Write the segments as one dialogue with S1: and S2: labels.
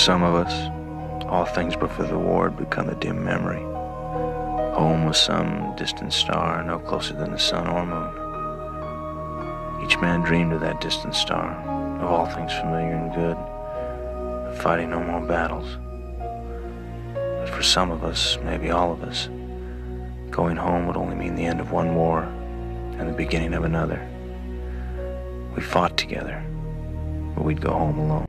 S1: some of us, all things before the war had become a dim memory. Home was some distant star, no closer than the sun or moon. Each man dreamed of that distant star, of all things familiar and good, of fighting no more battles. But for some of us, maybe all of us, going home would only mean the end of one war and the beginning of another. We fought together, but we'd go home alone.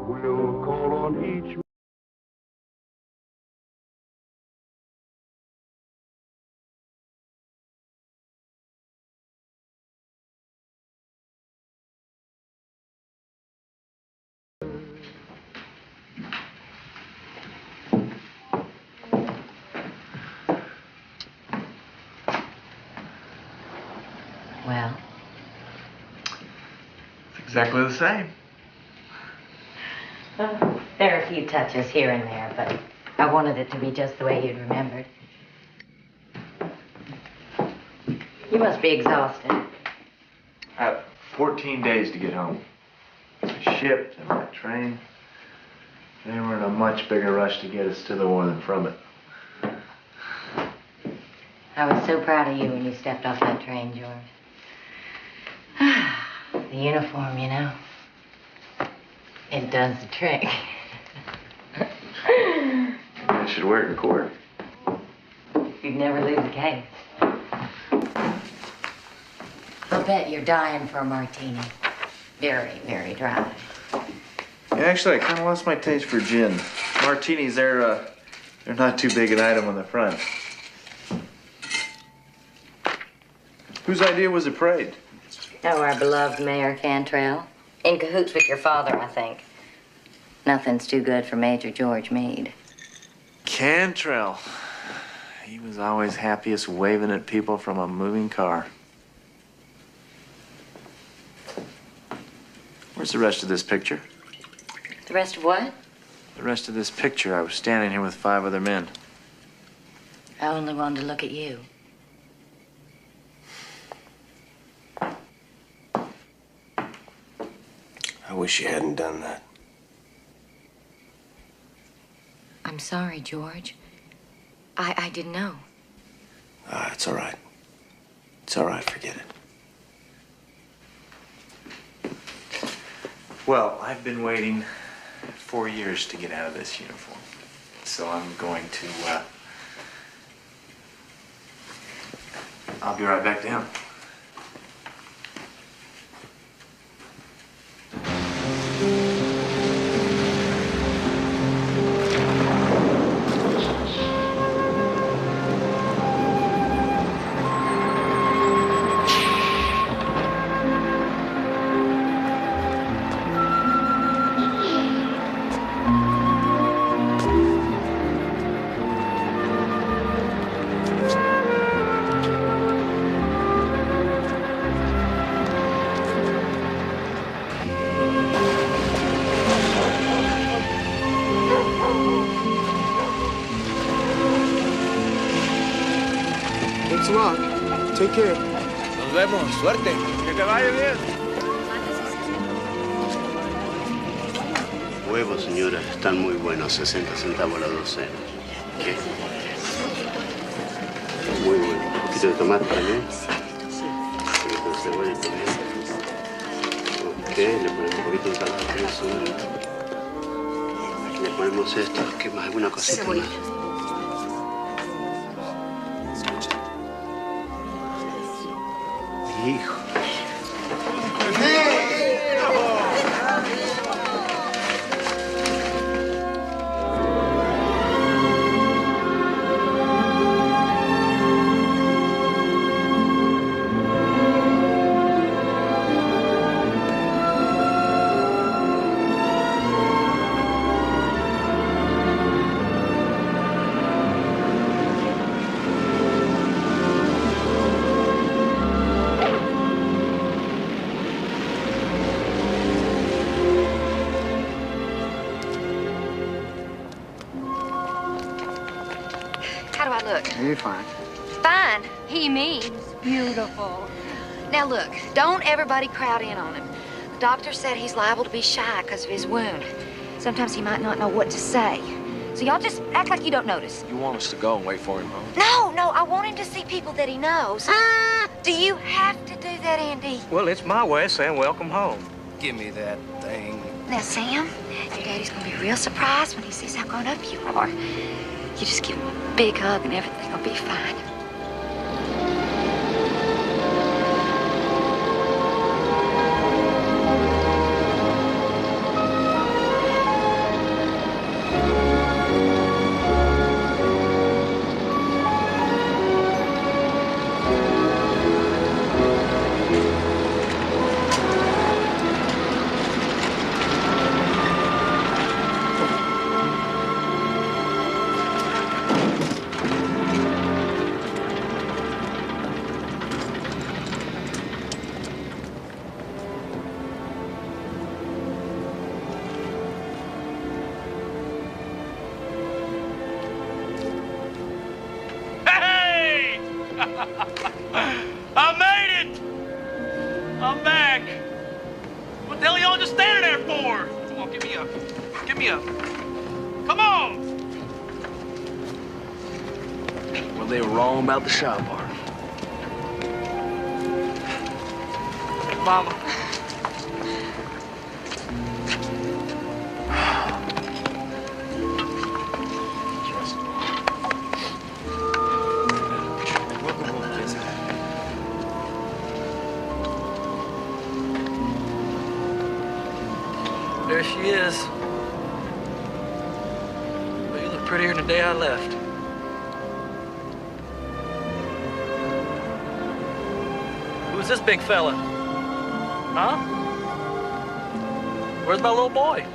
S2: We'll call on each.
S3: Well,
S1: It's exactly the same.
S3: there are a few touches here and there, but I wanted it to be just the way you'd remembered. You must be exhausted.
S1: I have 14 days to get home. The ship and my train. They were in a much bigger rush to get us to the war than from it.
S3: I was so proud of you when you stepped off that train, George. The uniform, you know. It does the trick.
S1: Maybe I should wear it in court.
S3: You'd never lose a case. I'll bet you're dying for a martini. Very, very dry.
S1: Yeah, actually, I kind of lost my taste for gin. Martinis, they're not too big an item on the front. Whose idea was the parade?
S3: Oh, our beloved Mayor Cantrell. In cahoots with your father, I think. Nothing's too good for Major George Meade.
S1: Cantrell. He was always happiest waving at people from a moving car. Where's the rest of this picture?
S3: The rest of what?
S1: The rest of this picture. I was standing here with 5 other men.
S3: I only wanted to look at you.
S4: I wish you hadn't done that.
S3: I'm sorry, George. I didn't know.
S4: It's all right. It's all right, forget it.
S1: Well, I've been waiting 4 years to get out of this uniform. So I'm going to, I'll be right back down.
S5: Thanks a lot. Take care.
S6: Nos vemos. Suerte. Que te vaya bien.
S4: Huevos, señora, están muy buenos. 60 centavos la docena. ¿Qué? Muy bueno. Un poquito de tomate también. Un poquito de cebolla también. Ok, le ponemos un poquito de ensalada también. Le ponemos esto. ¿Qué más? ¿Alguna cosita más? Hijo.
S7: How do I look?
S5: You're fine.
S7: Fine. He means beautiful. Now look, don't everybody crowd in on him. The doctor said he's liable to be shy because of his wound. Sometimes he might not know what to say. So y'all just act like you don't notice.
S6: You want us to go and wait for him, huh?
S7: No, I want him to see people that he knows. Do you have to do that, Andy?
S8: Well, it's my way of saying welcome home.
S6: Give me that thing.
S7: Now, Sam, your daddy's gonna be real surprised when he sees how grown up you are. You just give him a big hug and everything will be fine.
S8: I made it! I'm back. What the hell are y'all just standing there for? Come on, get me up. Get me up. Come on!
S6: Well, they were wrong about the shop art.
S8: Mama. There she is. Well, you look prettier than the day I left. Who's this big fella? Huh? Where's my little boy?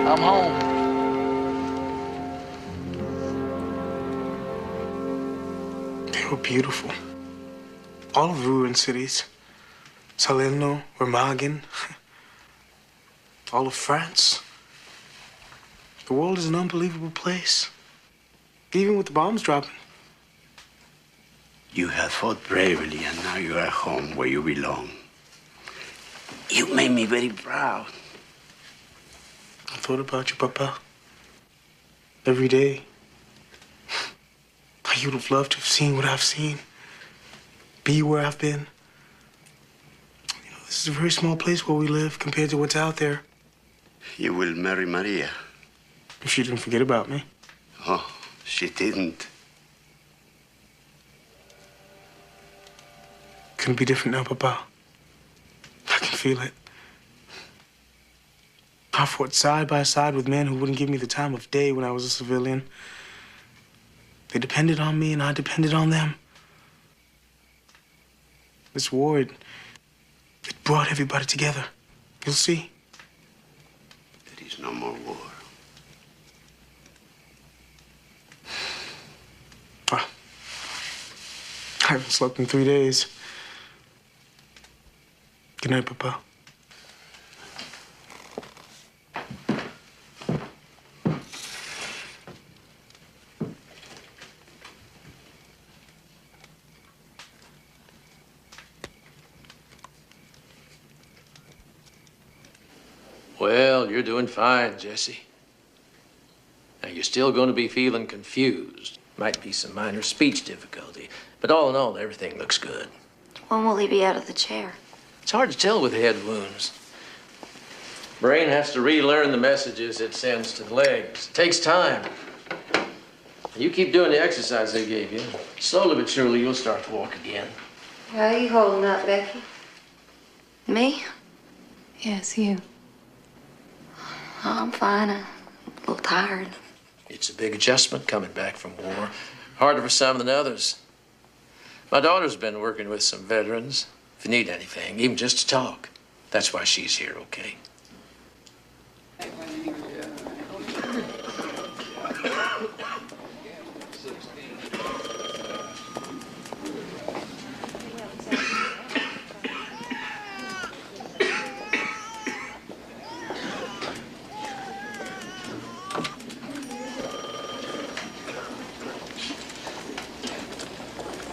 S8: I'm home.
S5: They were beautiful. All of the ruined cities. Salerno, Remagen, all of France. The world is an unbelievable place. Even with the bombs dropping.
S4: You have fought bravely, and now you are home where you belong. You made me very proud.
S5: I thought about you, Papa. Every day. How you'd have loved to have seen what I've seen. Be where I've been. You know, this is a very small place where we live compared to what's out there.
S4: You will marry Maria.
S5: If she didn't forget about me.
S4: Oh, she didn't.
S5: Couldn't be different now, Papa. I can feel it. I fought side by side with men who wouldn't give me the time of day when I was a civilian. They depended on me, and I depended on them. This war, it brought everybody together. You'll see.
S4: There is no more war.
S5: Ah, haven't slept in 3 days. Good night, Papa.
S9: Well, you're doing fine, Jesse. Now, you're still going to be feeling confused. Might be some minor speech difficulty. But all in all, everything looks good.
S7: When will he be out of the chair?
S9: It's hard to tell with head wounds. Brain has to relearn the messages it sends to the legs. It takes time. You keep doing the exercise they gave you. Slowly but surely, you'll start to walk again.
S10: How are you holding up, Becky?
S7: Me?
S10: Yes, you.
S7: Oh, I'm fine. I'm a little tired.
S9: It's a big adjustment coming back from war. Harder for some than others. My daughter's been working with some veterans. If you need anything, even just to talk, that's why she's here, okay?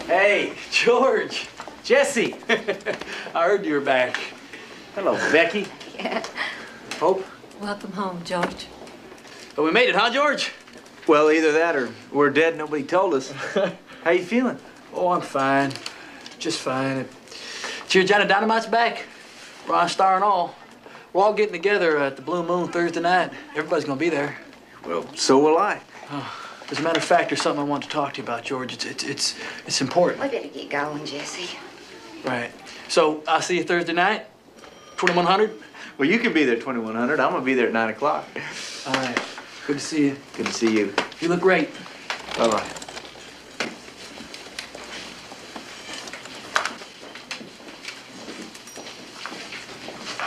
S11: Hey, George, Jesse. I heard you were back. Hello, Becky.
S10: Yeah.
S11: Hope.
S10: Welcome home, George.
S11: But we made it, huh, George?
S12: Well, either that or we're dead, nobody told us. How you feeling?
S11: Oh, I'm fine. Just fine. Cheer Johnny Dynamite's back. Ron Star and all. We're all getting together at the Blue Moon Thursday night. Everybody's gonna be there.
S12: Well, so will I.
S11: As a matter of fact, there's something I want to talk to you about, George. It's important.
S7: We better get going, Jesse.
S11: Right. So I'll see you Thursday night, 2100.
S12: Well, you can be there 2100. I'm gonna be there at 9 o'clock.
S11: All right. Good to see you.
S12: Good to see you.
S11: You look great.
S12: Bye-bye.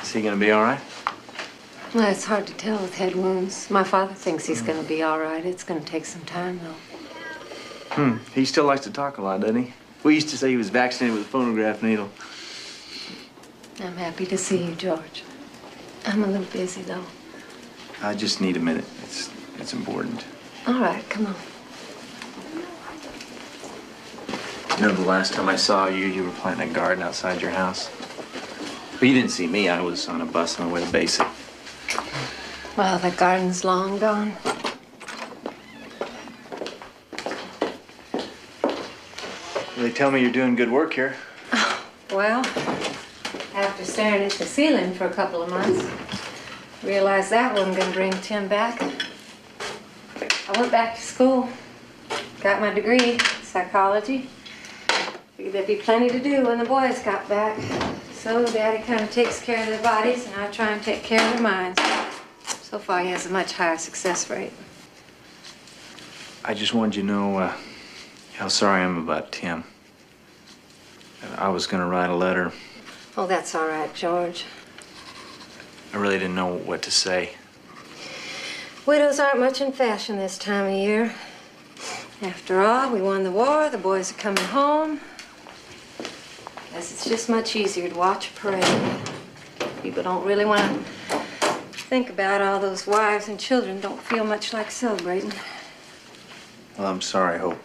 S12: Is he gonna be all right?
S10: Well, it's hard to tell with head wounds. My father thinks he's going to be all right. It's going to take some time, though.
S12: He still likes to talk a lot, doesn't he? We used to say he was vaccinated with a phonograph needle.
S10: I'm happy to see you, George. I'm a little busy, though.
S12: I just need a minute. It's important.
S10: All right, come on.
S12: You know, the last time I saw you, you were planting a garden outside your house. But you didn't see me. I was on a bus on the way to basic.
S10: Well, the garden's long gone.
S12: They tell me you're doing good work here.
S10: Well, after staring at the ceiling for a couple of months, realized that wasn't going to bring Tim back. I went back to school, got my degree, psychology. Figured there'd be plenty to do when the boys got back. So Daddy kind of takes care of their bodies, and I try and take care of their minds. So far, he has a much higher success rate.
S12: I just wanted you to know how sorry I am about Tim. I was going to write a letter.
S10: Oh, that's all right, George.
S12: I really didn't know what to say.
S10: Widows aren't much in fashion this time of year. After all, we won the war, the boys are coming home. Guess it's just much easier to watch a parade. People don't really want to think about all those wives and children don't feel much like celebrating.
S12: Well, I'm sorry, Hope.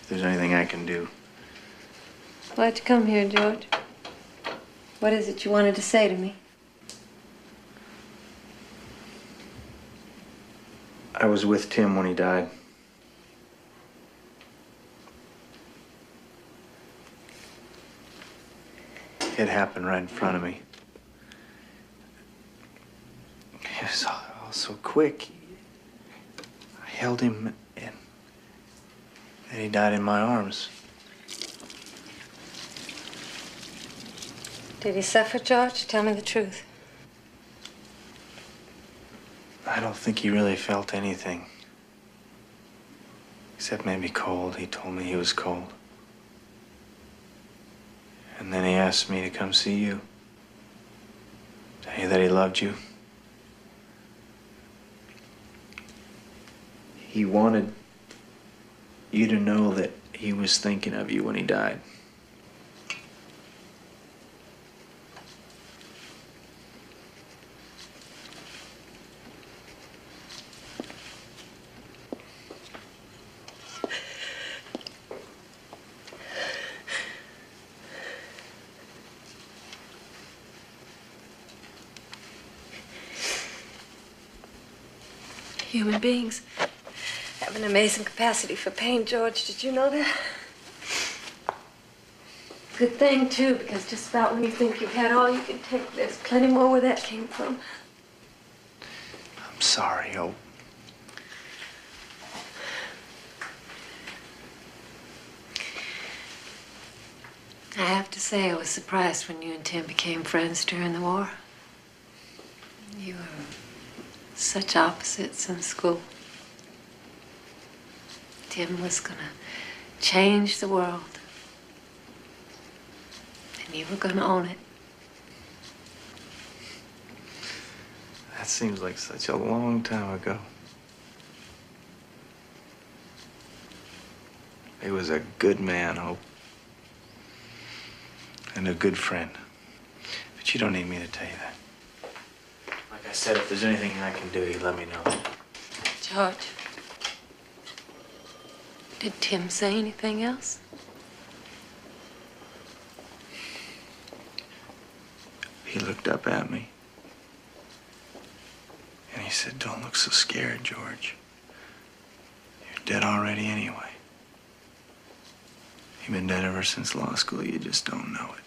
S12: If there's anything I can do.
S10: Why'd you come here, George? What is it you wanted to say to me?
S12: I was with Tim when he died. It happened right in front of me. It was all so quick. I held him and he died in my arms.
S10: Did he suffer, George? Tell me the truth.
S12: I don't think he really felt anything. Except maybe cold. He told me he was cold. And then he asked me to come see you. Tell you that he loved you. He wanted you to know that he was thinking of you when he died.
S10: Human beings have an amazing capacity for pain, George. Did you know that? Good thing, too, because just about when you think you've had all you can take, there's plenty more where that came from.
S12: I'm sorry, Hope.
S10: I have to say, I was surprised when you and Tim became friends during the war. You were such opposites in school. Tim was gonna change the world. And you were gonna own it.
S12: That seems like such a long time ago. He was a good man, Hope. And a good friend. But you don't need me to tell you that. Like I said, if there's anything I can do, you let me know.
S10: George, did Tim say anything else?
S12: He looked up at me. And he said, "Don't look so scared, George. You're dead already anyway. You've been dead ever since law school. You just don't know it."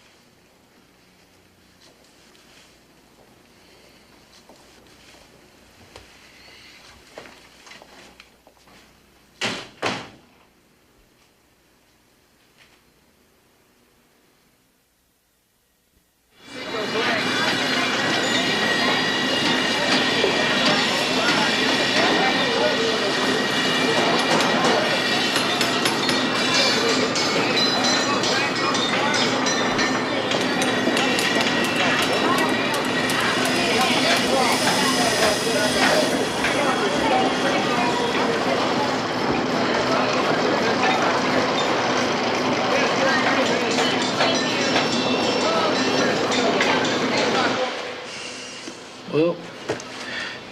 S11: Well,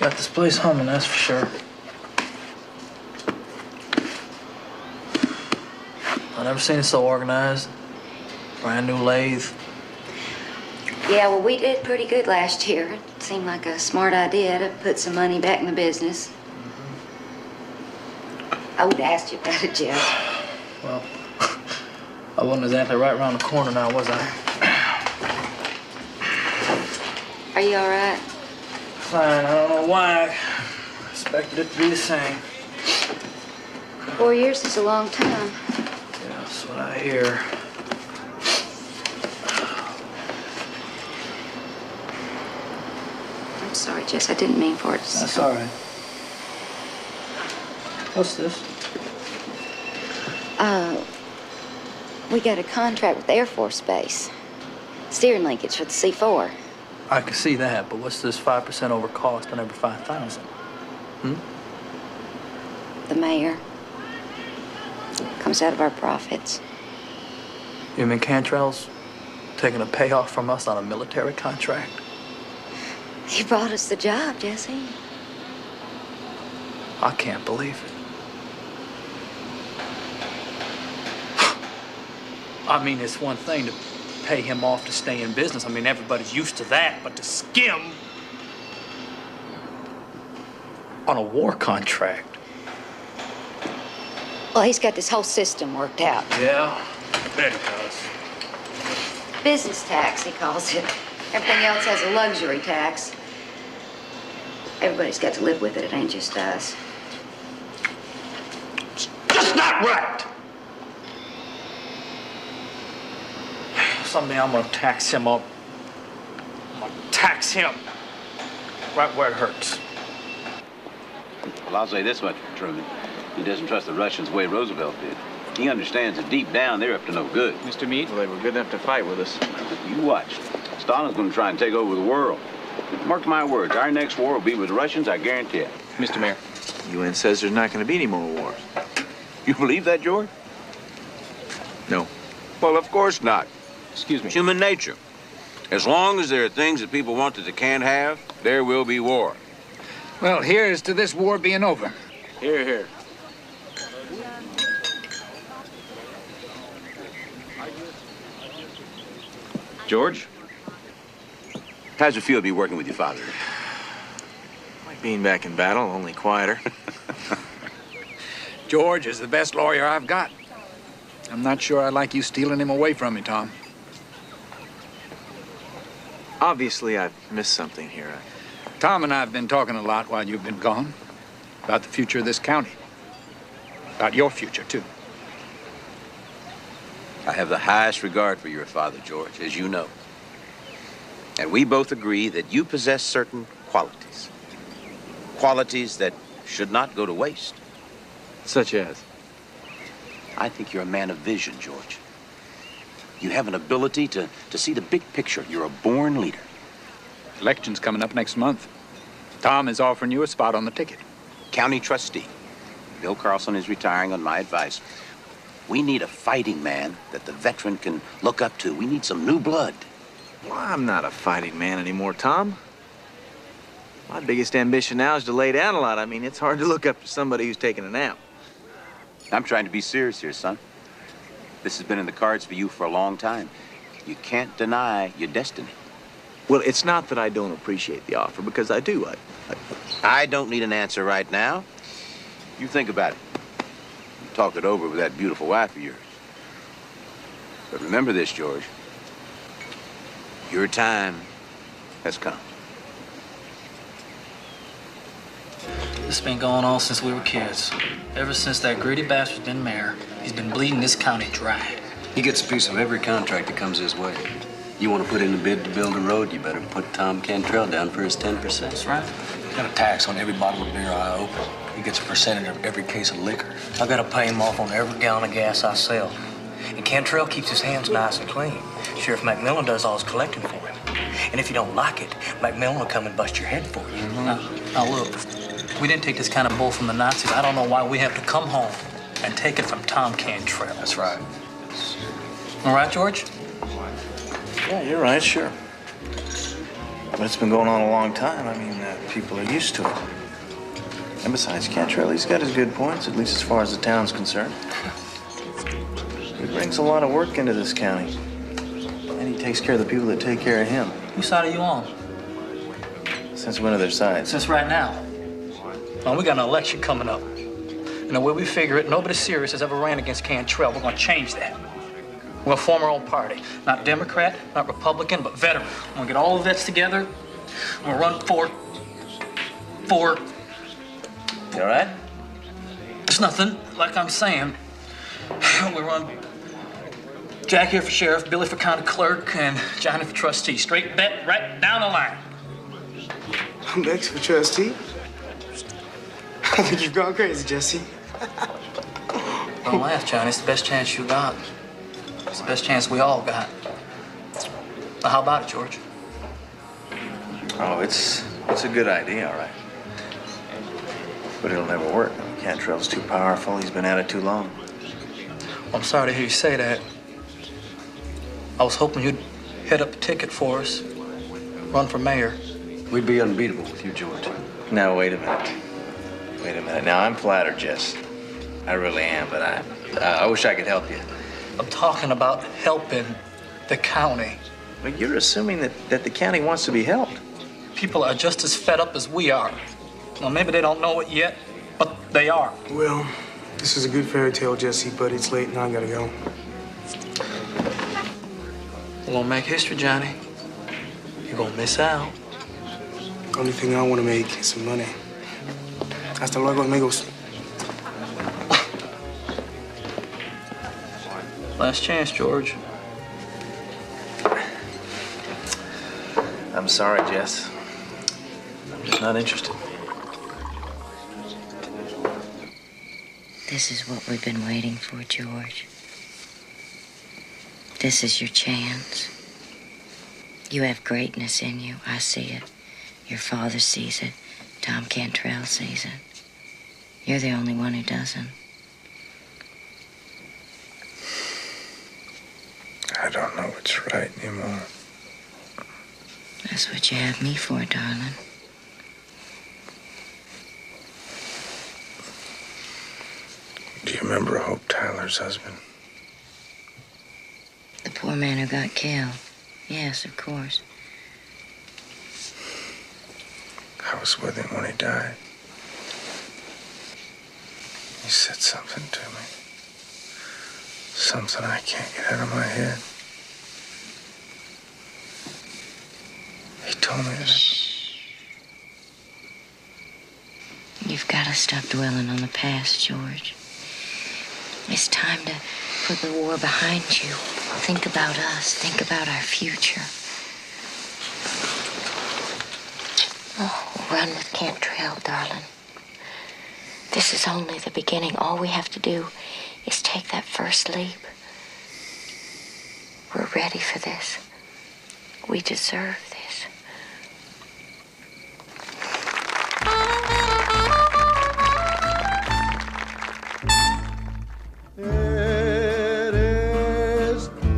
S11: got this place humming, that's for sure. I never seen it so organized. Brand new lathe.
S7: Yeah, well, we did pretty good last year. It seemed like a smart idea to put some money back in the business. I would have asked you about it, Jeff.
S11: Well, I wasn't exactly right around the corner now, was I?
S7: Are you all right?
S11: Fine, I don't know why. I expected it to be the same.
S7: 4 years is a long time.
S11: Yeah, that's what I hear.
S7: I'm sorry, Jess. I didn't mean for it to...
S11: That's all right. What's this?
S7: We got a contract with Air Force Base. Steering linkage for the C4.
S11: I can see that, but what's this 5% over cost on every 5,000?
S7: The mayor. Comes out of our profits.
S11: You mean Cantrell's taking a payoff from us on a military contract?
S7: He brought us the job, Jesse.
S11: I can't believe it. I mean, it's one thing to pay him off to stay in business. I mean, everybody's used to that, but to skim on a war contract.
S7: Well, he's got this whole system worked out.
S11: Yeah, I bet he does.
S7: Business tax, he calls it. Everything else has a luxury tax. Everybody's got to live with it. It ain't just us.
S11: It's just not right. Someday I'm gonna tax him up. I'm gonna tax him right where it hurts.
S13: Well, I'll say this much for Truman. He doesn't trust the Russians the way Roosevelt did. He understands that deep down they're up to no good.
S6: Mr. Meade, well, they were good enough to fight with us.
S13: You watch. Stalin's going to try and take over the world. Mark my words, our next war will be with the Russians, I guarantee it.
S6: Mr. Mayor.
S1: UN says there's not going to be any more wars.
S13: You believe that, George?
S1: No.
S13: Well, of course not.
S6: Excuse me.
S13: It's human nature. As long as there are things that people want that they can't have, there will be war.
S14: Well, here's to this war being over.
S6: Here, here. George?
S13: How's it feel to be working with your father?
S11: Well,
S6: Like being back in battle, only quieter.
S14: George is the best lawyer I've got. I'm not sure I'd like you stealing him away from me, Tom.
S6: Obviously, I've missed something here.
S14: Tom and I have been talking a lot while you've been gone about the future of this county. About your future, too.
S13: I have the highest regard for your father, George, as you know. And we both agree that you possess certain qualities. Qualities that should not go to waste.
S6: Such as?
S13: I think you're a man of vision, George. You have an ability to see the big picture. You're a born leader.
S14: Election's coming up next month. Tom is offering you a spot on the ticket.
S13: County trustee. Bill Carlson is retiring on my advice. We need a fighting man that the veteran can look up to. We need some new blood.
S6: Well, I'm not a fighting man anymore, Tom. My biggest ambition now is to lay down a lot. I mean, it's hard to look up to somebody who's taking a nap.
S13: I'm trying to be serious here, son. This has been in the cards for you for a long time. You can't deny your destiny.
S6: Well, it's not that I don't appreciate the offer, because I do.
S13: I don't need an answer right now. You think about it. You talk it over with that beautiful wife of yours. But remember this, George. Your time has come.
S11: This has been going on since we were kids. Ever since that greedy bastard's been mayor, he's been bleeding this county dry.
S15: He gets a piece of every contract that comes his way. You want to put in a bid to build a road, you better put Tom Cantrell down for his 10%.
S11: That's right.
S15: Got a tax on every bottle of beer I open. He gets a percentage of every case of liquor.
S11: I gotta pay him off on every gallon of gas I sell. And Cantrell keeps his hands nice and clean. Sheriff McMillan does all his collecting for him. And if you don't like it, McMillan will come and bust your head for you. Now look, we didn't take this kind of bull from the Nazis. I don't know why we have to come home and take it from Tom Cantrell.
S15: That's right.
S11: All right, George?
S6: Yeah, you're right, sure. But it's been going on a long time. I mean, people are used to it. And besides, Cantrell, he's got his good points, at least as far as the town's concerned. He brings a lot of work into this county. And he takes care of the people that take care of him.
S11: Whose side are you on?
S6: Since when are their sides?
S11: Since right now. Well, we got an election coming up. And the way we figure it, nobody serious has ever ran against Cantrell. We're gonna change that. We're gonna form our own party. Not Democrat, not Republican, but veteran. We're gonna get all the vets together. We're gonna run for...
S6: You all right?
S11: It's nothing, like I'm saying. We run Jack here for sheriff, Billy for county clerk, and Johnny for trustee. Straight bet right down the line.
S5: I'm next for trustee. I think you've gone crazy, Jesse.
S11: Don't laugh, Johnny. It's the best chance you got. It's the best chance we all got. Now, how about it, George?
S6: Oh, it's a good idea, all right. But it'll never work. Cantrell's too powerful. He's been at it too long.
S11: Well, I'm sorry to hear you say that. I was hoping you'd head up the ticket for us, run for mayor.
S15: We'd be unbeatable with you, George.
S6: Now, wait a minute. Wait a minute. Now, I'm flattered, Jess. I really am, but I wish I could help you.
S11: I'm talking about helping the county.
S6: But you're assuming that the county wants to be helped.
S11: People are just as fed up as we are. Well, maybe they don't know it yet, but they are.
S5: Well, this is a good fairy tale, Jesse, but it's late and I gotta go.
S11: We're gonna make history, Johnny. You're gonna miss out.
S5: Only thing I want to make is some money. Hasta luego, amigos.
S11: Last chance, George.
S6: I'm sorry, Jess. I'm just not interested.
S3: This is what we've been waiting for, George. This is your chance. You have greatness in you. I see it. Your father sees it. Tom Cantrell sees it. You're the only one who doesn't.
S5: I don't know what's right anymore.
S3: That's what you have me for, darling.
S5: Do you remember Hope Tyler's husband?
S3: The poor man who got killed. Yes, of course.
S5: I
S6: was with him when he died. He said something to me. Something I can't get out of my head. He told me that...
S3: You've got to stop dwelling on the past, George. It's time to put the war behind you. Think about us. Think about our future. Oh, run with Cantrell, darling. This is only the beginning. All we have to do is take that first leap. We're ready for this. We deserve this.
S2: Eres tú,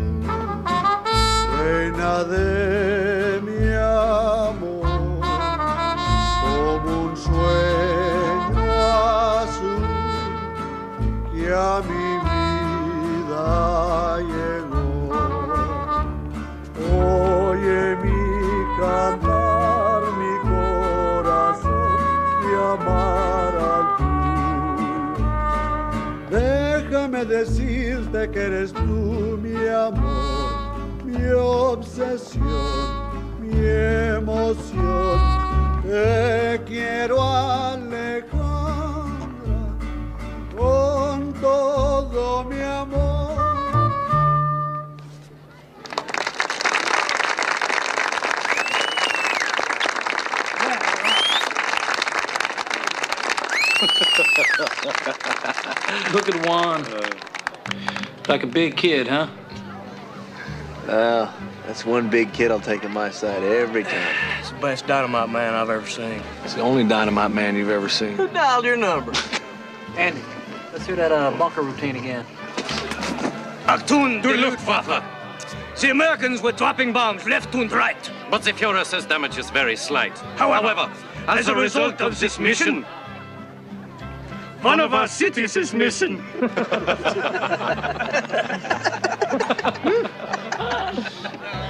S2: reina de mi amor, como un sueño azul que a mi vida llegó. Oye mi cantar, mi corazón, mi amar al tuyo. Déjame decirte que eres tú mi amor, mi obsesión, mi emoción. Te quiero, Alejandra, con todo mi amor.
S8: Look at Juan. Like a big kid, huh?
S6: Well, that's one big kid I'll take on my side every time.
S11: It's the best dynamite man I've ever seen.
S6: It's the only dynamite man you've ever seen.
S11: Who dialed your number? Andy, let's hear that bunker routine again.
S16: Achtung, der Luftwaffe! The Americans were dropping bombs left and right. But the Führer says damage is very slight. However, as a result of this mission, one of our cities is missing.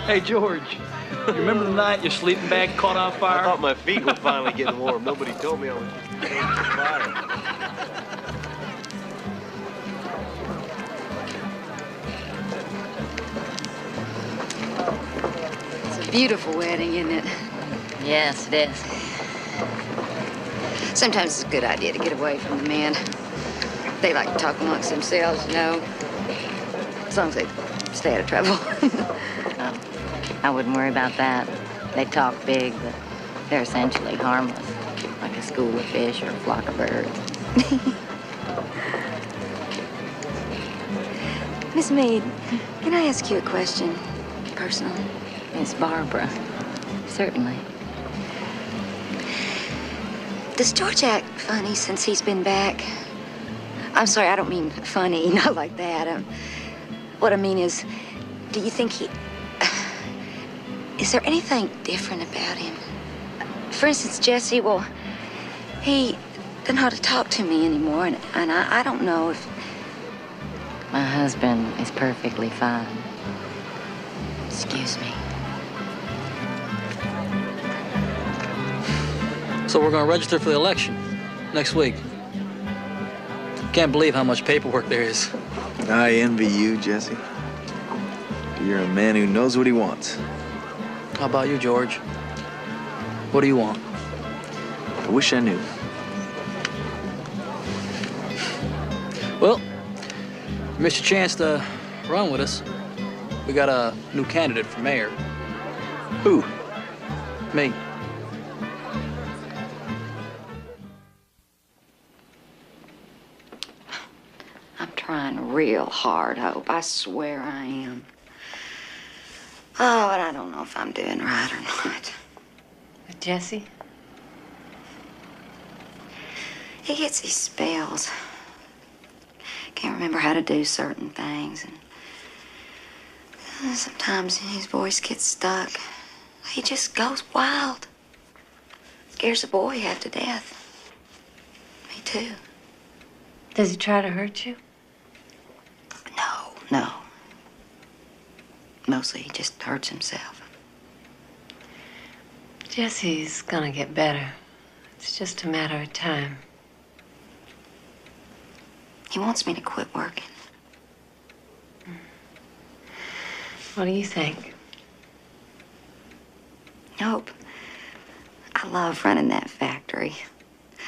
S8: Hey, George, you remember the night your sleeping bag caught on fire?
S6: I thought my feet were finally getting warm. Nobody told me I was getting fire.
S7: It's a beautiful wedding, isn't it?
S3: Yes, it is.
S7: Sometimes it's a good idea to get away from the men. They like to talk amongst themselves, you know. As long as they stay out of trouble.
S3: I wouldn't worry about that. They talk big, but they're essentially harmless, like a school of fish or a flock of birds.
S7: Miss Meade, can I ask you a question? Personal?
S3: Miss Barbara, certainly.
S7: Does George act funny since he's been back? I'm sorry, I don't mean funny, not like that. What I mean is, do you think he... Is there anything different about him? For instance, Jesse, well, he doesn't know how to talk to me anymore, and I don't know if...
S3: My husband is perfectly fine. Excuse me.
S11: So we're going to register for the election next week. Can't believe how much paperwork there is.
S6: I envy you, Jesse. You're a man who knows what he wants.
S11: How about you, George? What do you want?
S6: I wish I knew.
S11: Well, you missed your chance to run with us. We got a new candidate for mayor.
S6: Who?
S11: Me.
S7: I'm trying real hard, Hope. I swear I am. Oh, and I don't know if I'm doing right or not.
S10: Jesse?
S7: He gets these spells. Can't remember how to do certain things, and sometimes his voice gets stuck. He just goes wild. Scares a boy half to death. Me too.
S10: Does he try to hurt you?
S7: No. Mostly he just hurts himself.
S10: Jesse's gonna get better. It's just a matter of time.
S3: He wants me to quit working.
S10: What do you think?
S3: Hope. I love running that factory.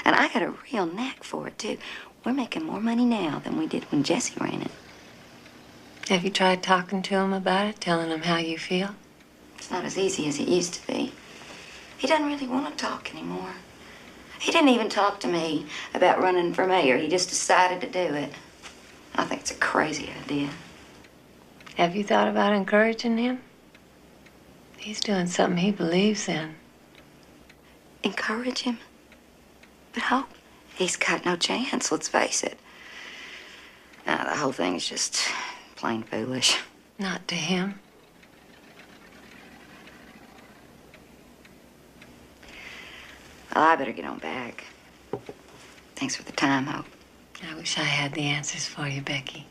S3: And I got a real knack for it, too. We're making more money now than we did when Jesse ran it.
S10: Have you tried talking to him about it, telling him how you feel?
S3: It's not as easy as it used to be. He doesn't really want to talk anymore. He didn't even talk to me about running for mayor. He just decided to do it. I think it's a crazy idea.
S10: Have you thought about encouraging him? He's doing something he believes in.
S3: Encourage him? But Hope, he's got no chance, let's face it. Now, the whole thing is just plain foolish.
S10: Not to him.
S3: Well, I better get on back. Thanks for the time, Hope.
S10: I wish I had the answers for you, Becky.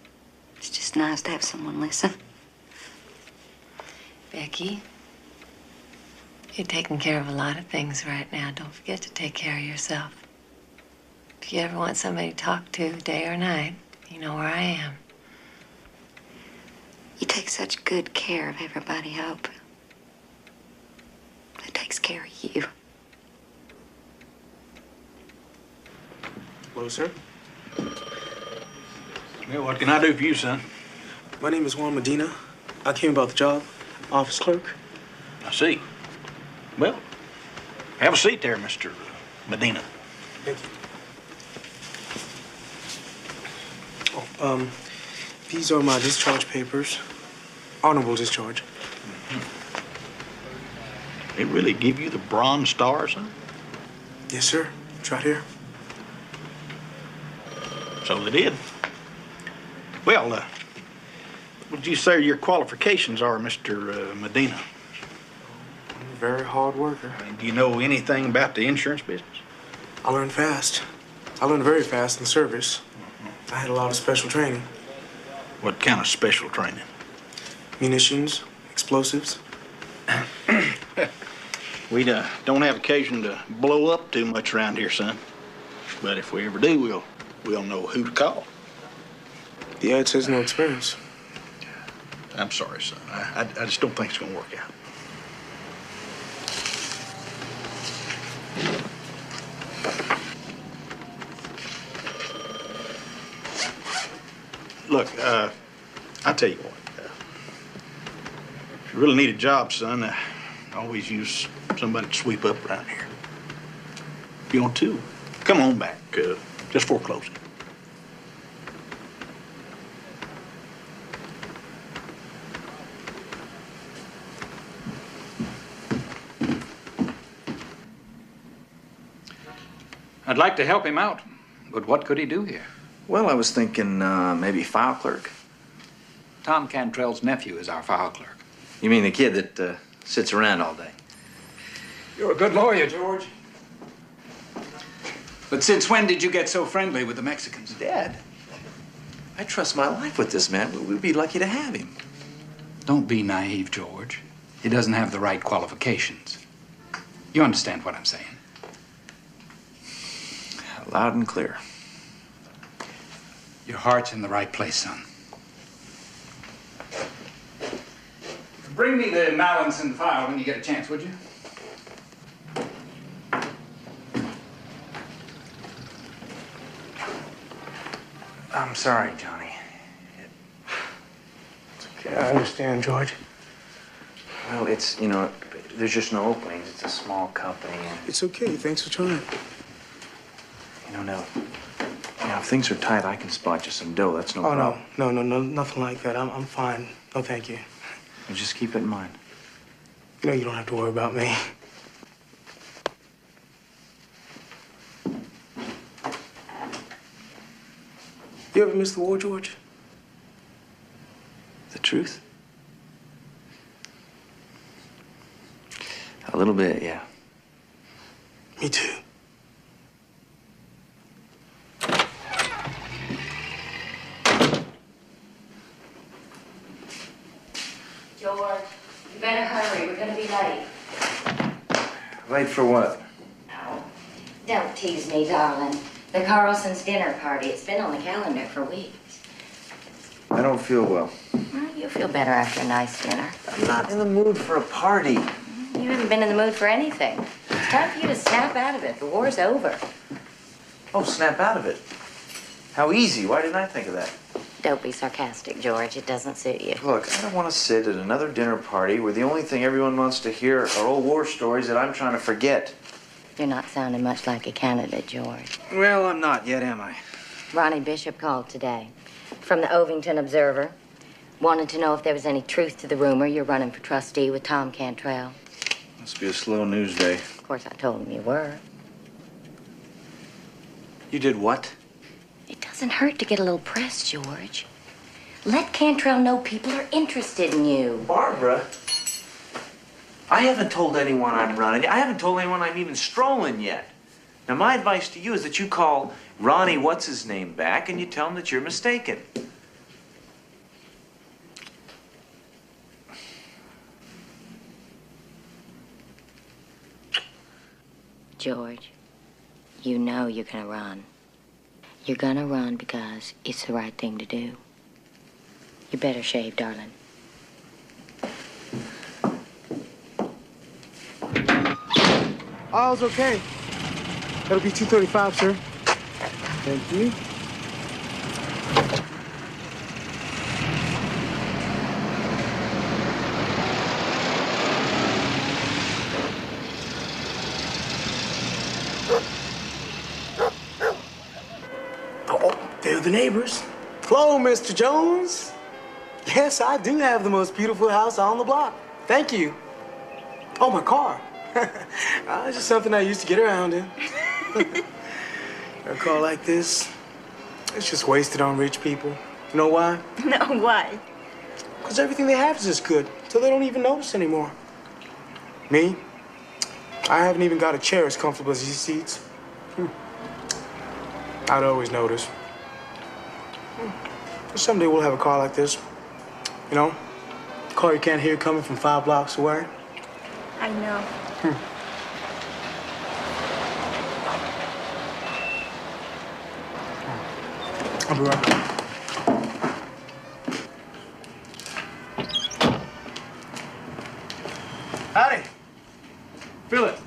S3: It's just nice to have someone listen.
S10: Becky, you're taking care of a lot of things right now. Don't forget to take care of yourself. If you ever want somebody to talk to, day or night, you know where I am.
S3: You take such good care of everybody, Hope. That takes care of you.
S5: Hello, sir.
S14: Well, what can I do for you, son?
S5: My name is Juan Medina. I came about the job, office clerk.
S14: I see. Well, have a seat there, Mr. Medina.
S5: Thank you. Oh, these are my discharge papers. Honorable discharge.
S14: They really give you the Bronze Star, son?
S5: Yes, sir. It's right here.
S14: So they did. Well, what would you say your qualifications are, Mr. Medina?
S5: I'm a very hard worker.
S14: Do you know anything about the insurance business?
S5: I learned fast. I learned very fast in service. I had a lot of special training.
S14: What kind of special training?
S5: Munitions, explosives.
S14: We don't have occasion to blow up too much around here, son. But if we ever do, we'll know who to call.
S5: The ad says no experience.
S14: I'm sorry, son. I just don't think it's going to work out. Look, I'll tell you what. If you really need a job, son, always use somebody to sweep up around here. If you want to, come on back, just for closing. I'd like to help him out, but what could he do here?
S6: Well, I was thinking maybe file clerk.
S14: Tom Cantrell's nephew is our file clerk.
S6: You mean the kid that sits around all day?
S14: You're a good lawyer, George. But since when did you get so friendly with the Mexicans?
S6: Dad, I trust my life with this man. We'd be lucky to have him.
S14: Don't be naive, George. He doesn't have the right qualifications. You understand what I'm saying?
S6: Loud and clear.
S14: Your heart's in the right place, son. Bring me the Mallinson file when you get a chance, would you?
S6: I'm sorry, Johnny.
S5: It's okay. I understand, George.
S6: Well, it's, there's just no openings. It's a small company. And,
S5: It's okay. Thanks for trying.
S6: now, if things are tight, I can spot you some dough. That's no problem.
S5: No, nothing like that. I'm fine. No, thank you.
S6: And just keep it in mind.
S5: You don't have to worry about me. You ever miss the war, George?
S6: The truth? A little bit, yeah.
S5: Me too.
S3: George, you better hurry. We're gonna be late.
S6: Late for what?
S3: Oh, Don't tease me, darling. The Carlson's dinner party. It's been on the calendar for weeks.
S6: I don't feel well.
S3: Well, you'll feel better after a nice dinner.
S6: I'm not in the mood for a party.
S3: You haven't been in the mood for anything. It's time for you to snap out of it. The war's over.
S6: Oh, snap out of it. How easy. Why didn't I think of that?
S3: Don't be sarcastic, George. It doesn't suit you.
S6: Look, I don't want to sit at another dinner party where the only thing everyone wants to hear are old war stories that I'm trying to forget.
S3: You're not sounding much like a candidate, George.
S6: Well, I'm not yet, am I?
S3: Ronnie Bishop called today from the Ovington Observer. Wanted to know if there was any truth to the rumor you're running for trustee with Tom Cantrell.
S6: Must be a slow news day.
S3: Of course, I told him you were.
S6: You did what?
S3: It doesn't hurt to get a little press, George. Let Cantrell know people are interested in you.
S6: Barbara, I haven't told anyone I'm running. I haven't told anyone I'm even strolling yet. Now, my advice to you is that you call Ronnie What's-His-Name back and you tell him that you're mistaken.
S3: George, you know you're gonna run. You're gonna run because it's the right thing to do. You better shave, darling.
S5: All's okay. That'll be 235, sir. Thank you. Oh, they're the neighbors. Hello, Mr. Jones. Yes, I do have the most beautiful house on the block. Thank you. Oh, my car. It's just something I used to get around in. A car like this, it's just wasted on rich people. You know why?
S17: No, why?
S5: Because everything they have is just good, so they don't even notice anymore. Me? I haven't even got a chair as comfortable as these seats. I'd always notice. Someday we'll have a car like this. You know, a car you can't hear coming from 5 blocks away.
S17: I know.
S5: I'll be right back.
S14: Howdy. Feel it.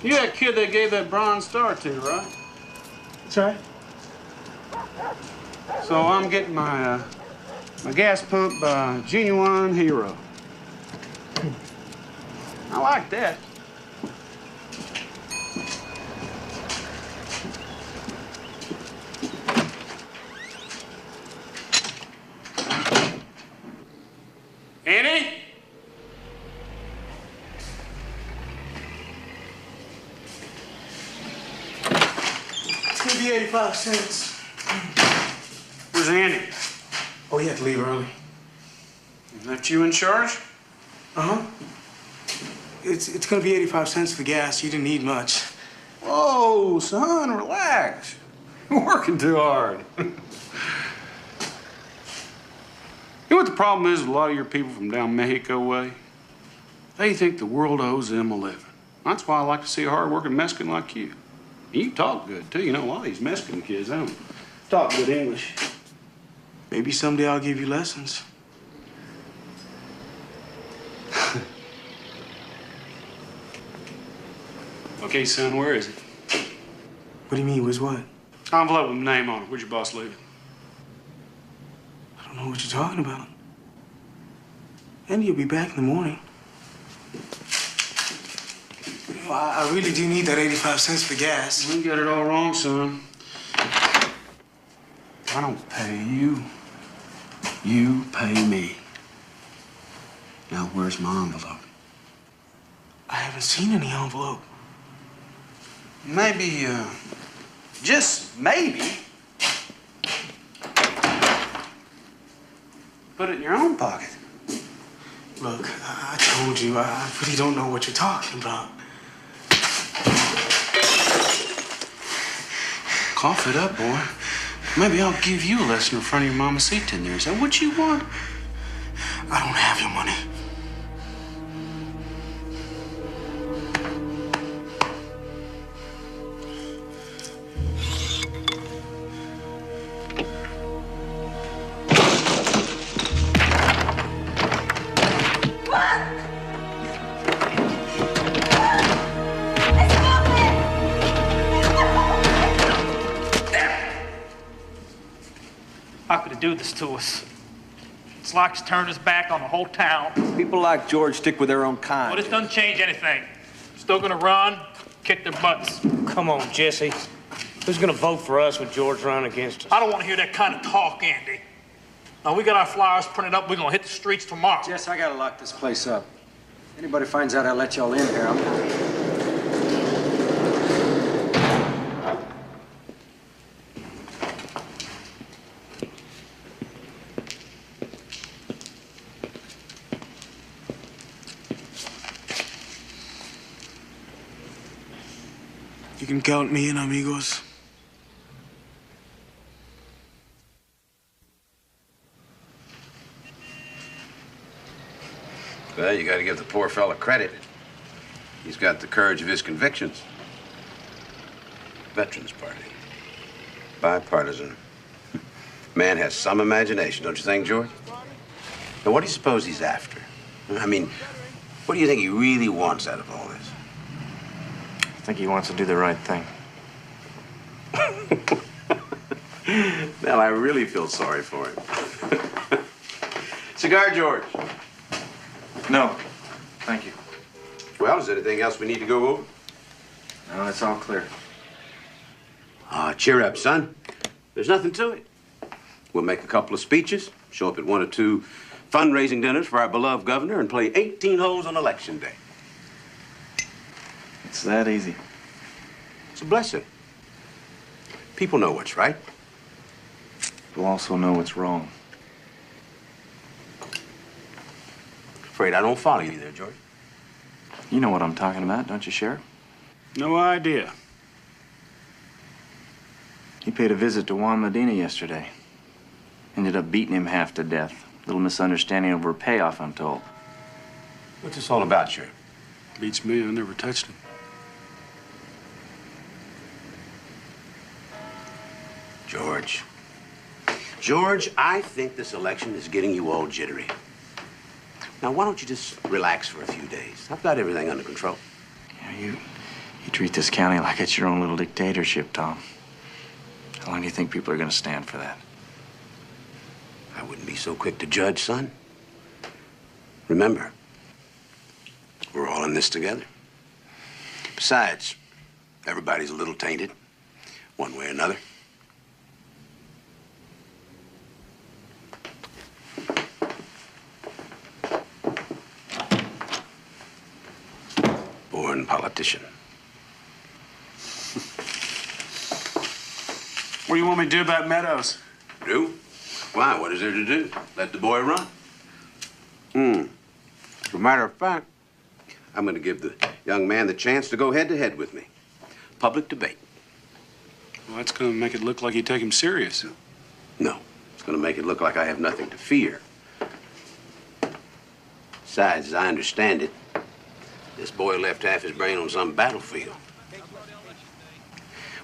S14: You that kid they gave that bronze star to, right?
S5: That's right.
S14: So I'm getting my gas pump by Genuine Hero. I like that. Annie?
S5: It's gonna be 85 cents.
S14: Where's Andy?
S5: Oh, he had to leave early.
S14: Left you in charge?
S5: Uh-huh. It's gonna be 85 cents for gas. You didn't need much.
S14: Whoa, son, relax. You're working too hard. You know what the problem is with a lot of your people from down Mexico way? They think the world owes them a living. That's why I like to see a hard-working Mexican like you. And you talk good, too. You know, a lot of these Mexican kids, they don't talk good English.
S5: Maybe someday I'll give you lessons.
S14: Okay, son, where is it?
S5: What do you mean, was what?
S14: Envelope with my name on it. Where'd your boss leave it?
S5: I don't know what you're talking about. Andy will be back in the morning. You know, I really do need that 85 cents for gas.
S14: You got it all wrong, son. I don't pay you. You pay me. Now, where's my envelope?
S5: I haven't seen any envelope.
S14: Maybe, just maybe, put it in your own pocket.
S5: Look, I told you, I really don't know what you're talking about.
S14: Cough it up, boy. Maybe I'll give you a lesson in front of your mamacita in there. Is that what you want?
S5: I don't have your money.
S8: How could he do this to us? It's like he's turned his back on the whole town.
S18: People like George stick with their own kind.
S8: Well, this doesn't change anything. Still gonna run, kick their butts.
S19: Come on, Jesse. Who's gonna vote for us when George runs against us?
S8: I don't want to hear that kind of talk, Andy. Now, we got our flyers printed up. We're gonna hit the streets tomorrow.
S18: Jess, I gotta lock this place up. Anybody finds out I let y'all in here, I'm...
S5: You can count me in, amigos.
S13: Well, you got to give the poor fella credit. He's got the courage of his convictions. Veterans Party. Bipartisan. Man has some imagination, don't you think, George? Now, what do you suppose he's after? I mean, what do you think he really wants out of all this?
S6: I think he wants to do the right thing.
S13: Now, I really feel sorry for him. Cigar, George?
S6: No, thank you.
S13: Well, is there anything else we need to go over?
S6: No, it's all clear.
S13: Cheer up, son. There's nothing to it. We'll make a couple of speeches, show up at 1 or 2 fundraising dinners for our beloved governor, and play 18 holes on Election Day.
S6: It's that easy.
S13: It's a blessing. People know what's right.
S6: People also know what's wrong.
S13: Afraid I don't follow you there, George.
S6: You know what I'm talking about, don't you, Sheriff?
S14: No idea.
S6: He paid a visit to Juan Medina yesterday. Ended up beating him half to death. Little misunderstanding over a payoff, I'm told.
S13: What's this all about, Sheriff?
S14: Beats me, I never touched him.
S13: George. George, I think this election is getting you all jittery. Now, why don't you just relax for a few days? I've got everything under control.
S6: Yeah, you treat this county like it's your own little dictatorship, Tom. How long do you think people are going to stand for that?
S13: I wouldn't be so quick to judge, son. Remember, we're all in this together. Besides, everybody's a little tainted, one way or another. Born politician.
S14: What do you want me to do about Meadows?
S13: Do? Why? What is there to do? Let the boy run. As a matter of fact, I'm going to give the young man the chance to go head-to-head with me. Public debate.
S14: Well, that's going to make it look like you take him serious.
S13: No. It's going to make it look like I have nothing to fear. Besides, as I understand it, this boy left half his brain on some battlefield.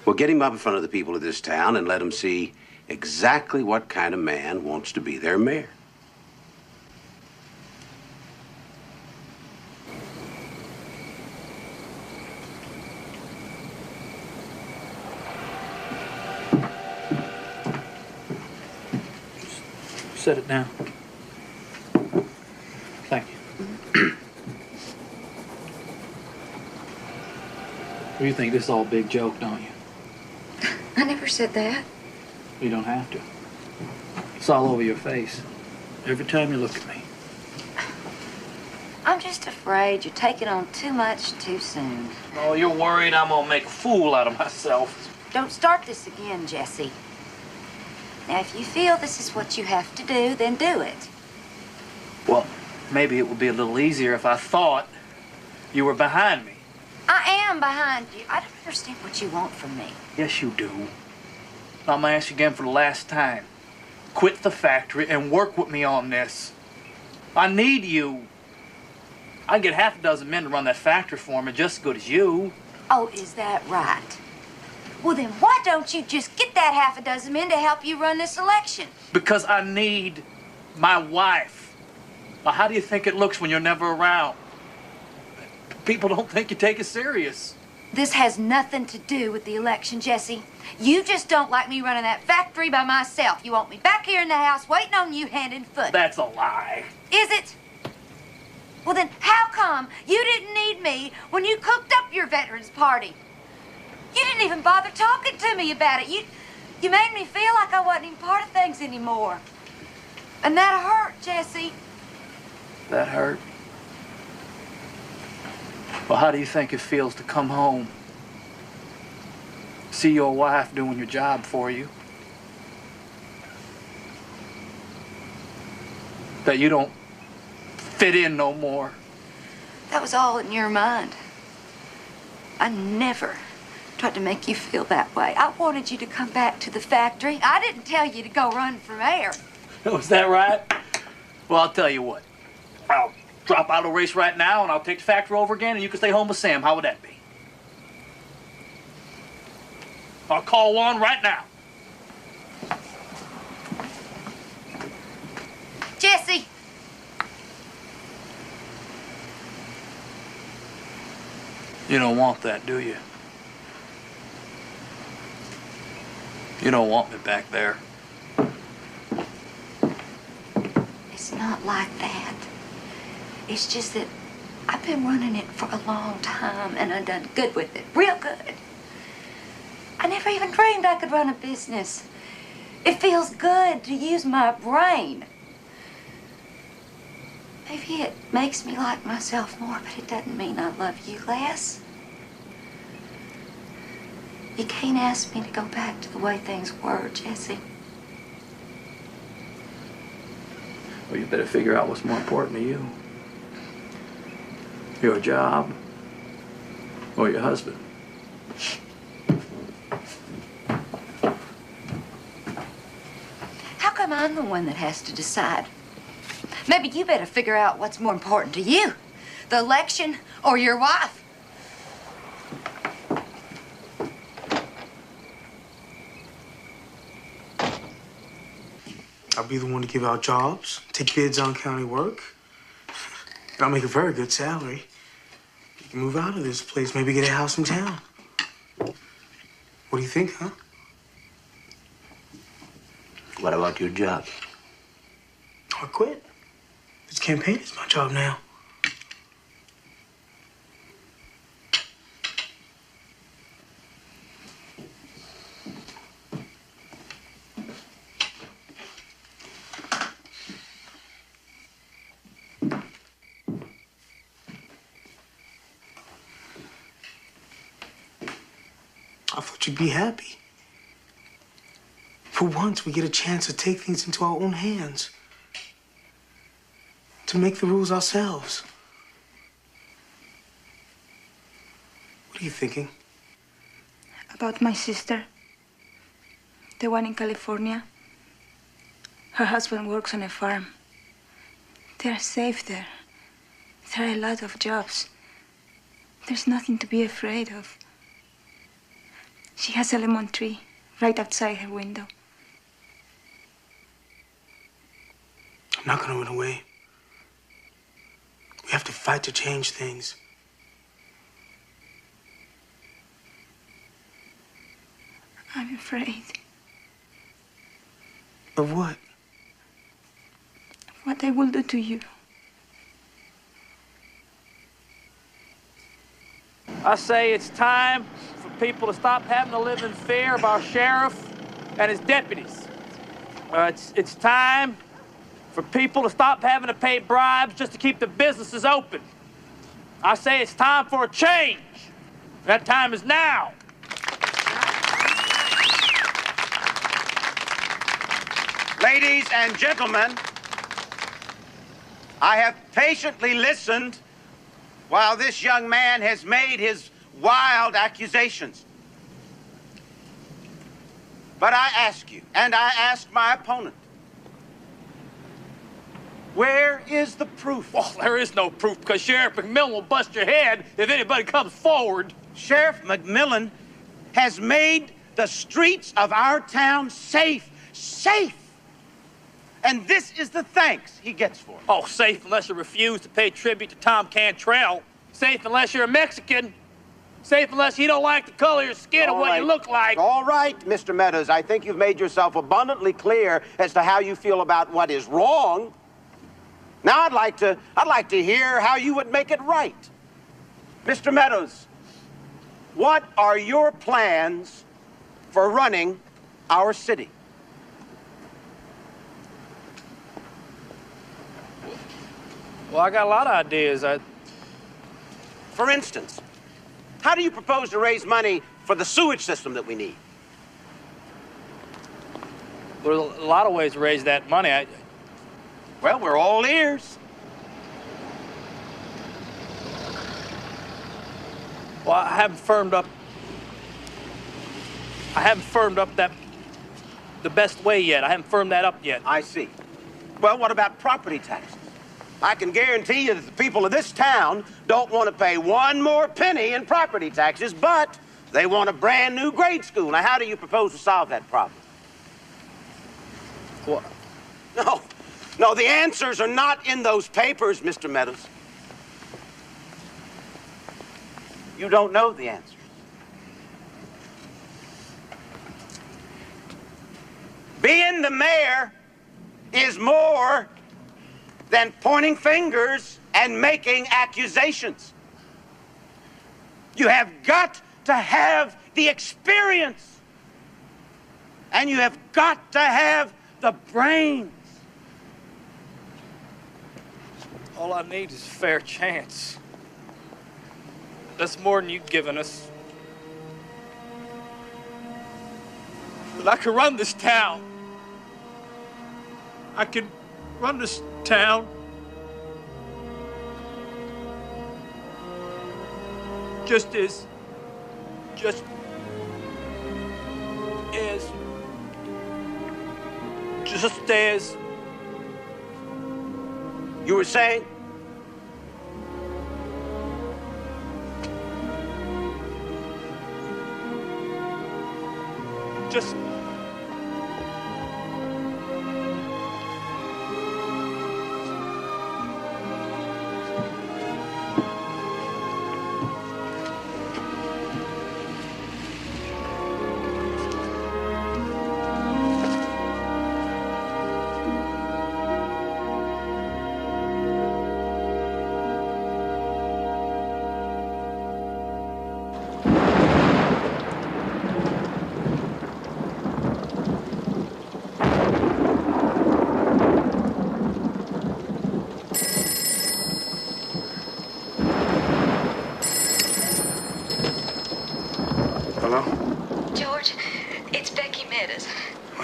S13: Well, get him up in front of the people of this town and let them see exactly what kind of man wants to be their mayor.
S8: Set it down. Thank you. You think this is all a big joke, don't you?
S7: I never said that.
S8: You don't have to. It's all over your face. Every time you look at me.
S3: I'm just afraid you're taking on too much too soon.
S8: Oh, you're worried I'm gonna make a fool out of myself.
S3: Don't start this again, Jesse. Now, if you feel this is what you have to do, then do it.
S8: Well, maybe it would be a little easier if I thought you were behind me.
S3: I am behind you. I don't understand what you want from me.
S8: Yes, you do. I'm gonna ask you again for the last time. Quit the factory and work with me on this. I need you. I can get half a dozen men to run that factory for me just as good as you.
S3: Oh, is that right? Well, then why don't you just get that half a dozen men to help you run this election?
S8: Because I need my wife. Now, how do you think it looks when you're never around? People don't think you take it serious.
S7: This has nothing to do with the election, Jesse. You just don't like me running that factory by myself. You want me back here in the house waiting on you hand and foot.
S8: That's a lie.
S7: Is it? Well, then how come you didn't need me when you cooked up your veterans party? You didn't even bother talking to me about it. You made me feel like I wasn't even part of things anymore. And that hurt, Jesse.
S8: That hurt? Well, how do you think it feels to come home? See your wife doing your job for you? That you don't fit in no more?
S7: That was all in your mind. I never tried to make you feel that way. I wanted you to come back to the factory. I didn't tell you to go run for mayor.
S8: Oh, is that right? Well, I'll tell you what. I'll drop out of the race right now, and I'll take the factory over again, and you can stay home with Sam. How would that be? I'll call Juan right now.
S7: Jesse!
S8: You don't want that, do you? You don't want me back there.
S7: It's not like that. It's just that I've been running it for a long time, and I've done good with it. Real good. I never even dreamed I could run a business. It feels good to use my brain. Maybe it makes me like myself more, but it doesn't mean I love you less. You can't ask me to go back to the way things were, Jesse.
S8: Well, you better figure out what's more important to you. Your job or your husband.
S7: How come I'm the one that has to decide? Maybe you better figure out what's more important to you. The election or your wife.
S5: I'll be the one to give out jobs, take bids on county work. And I'll make a very good salary. You can move out of this place, maybe get a house in town. What do you think, huh?
S13: What about your job?
S5: I quit. This campaign is my job now. I thought you'd be happy. For once, we get a chance to take things into our own hands. To make the rules ourselves. What are you thinking?
S17: About my sister, the one in California. Her husband works on a farm. They're safe there. There are a lot of jobs. There's nothing to be afraid of. She has a lemon tree right outside her window.
S5: I'm not gonna run away. We have to fight to change things.
S17: I'm afraid.
S5: Of what?
S17: What I will do to you.
S8: I say it's time for people to stop having to live in fear of our sheriff and his deputies. It's time for people to stop having to pay bribes just to keep the businesses open. I say it's time for a change. That time is now.
S20: Ladies and gentlemen, I have patiently listened while this young man has made his wild accusations. But I ask you, and I ask my opponent, where is the proof?
S8: Well, there is no proof because Sheriff McMillan will bust your head if anybody comes forward.
S20: Sheriff McMillan has made the streets of our town safe. Safe! And this is the thanks he gets for it.
S8: Oh, safe unless you refuse to pay tribute to Tom Cantrell. Safe unless you're a Mexican. Safe unless you don't like the color of your skin or what you look like.
S20: All right, Mr. Meadows. I think you've made yourself abundantly clear as to how you feel about what is wrong. Now I'd like to hear how you would make it right. Mr. Meadows, what are your plans for running our city?
S8: Well, I got a lot of ideas.
S20: For instance, how do you propose to raise money for the sewage system that we need?
S8: There's a lot of ways to raise that money.
S20: Well, we're all ears.
S8: Well, I haven't firmed up that the best way yet. I haven't firmed that up yet.
S20: I see. Well, what about property taxes? I can guarantee you that the people of this town don't want to pay one more penny in property taxes, but they want a brand new grade school. Now, how do you propose to solve that problem?
S8: What?
S20: No, the answers are not in those papers, Mr. Meadows. You don't know the answers. Being the mayor is more than pointing fingers and making accusations. You have got to have the experience. And you have got to have the brains.
S8: All I need is a fair chance. That's more than you've given us. But I can run this town. I can run this town. Just as
S20: you were saying?
S8: Just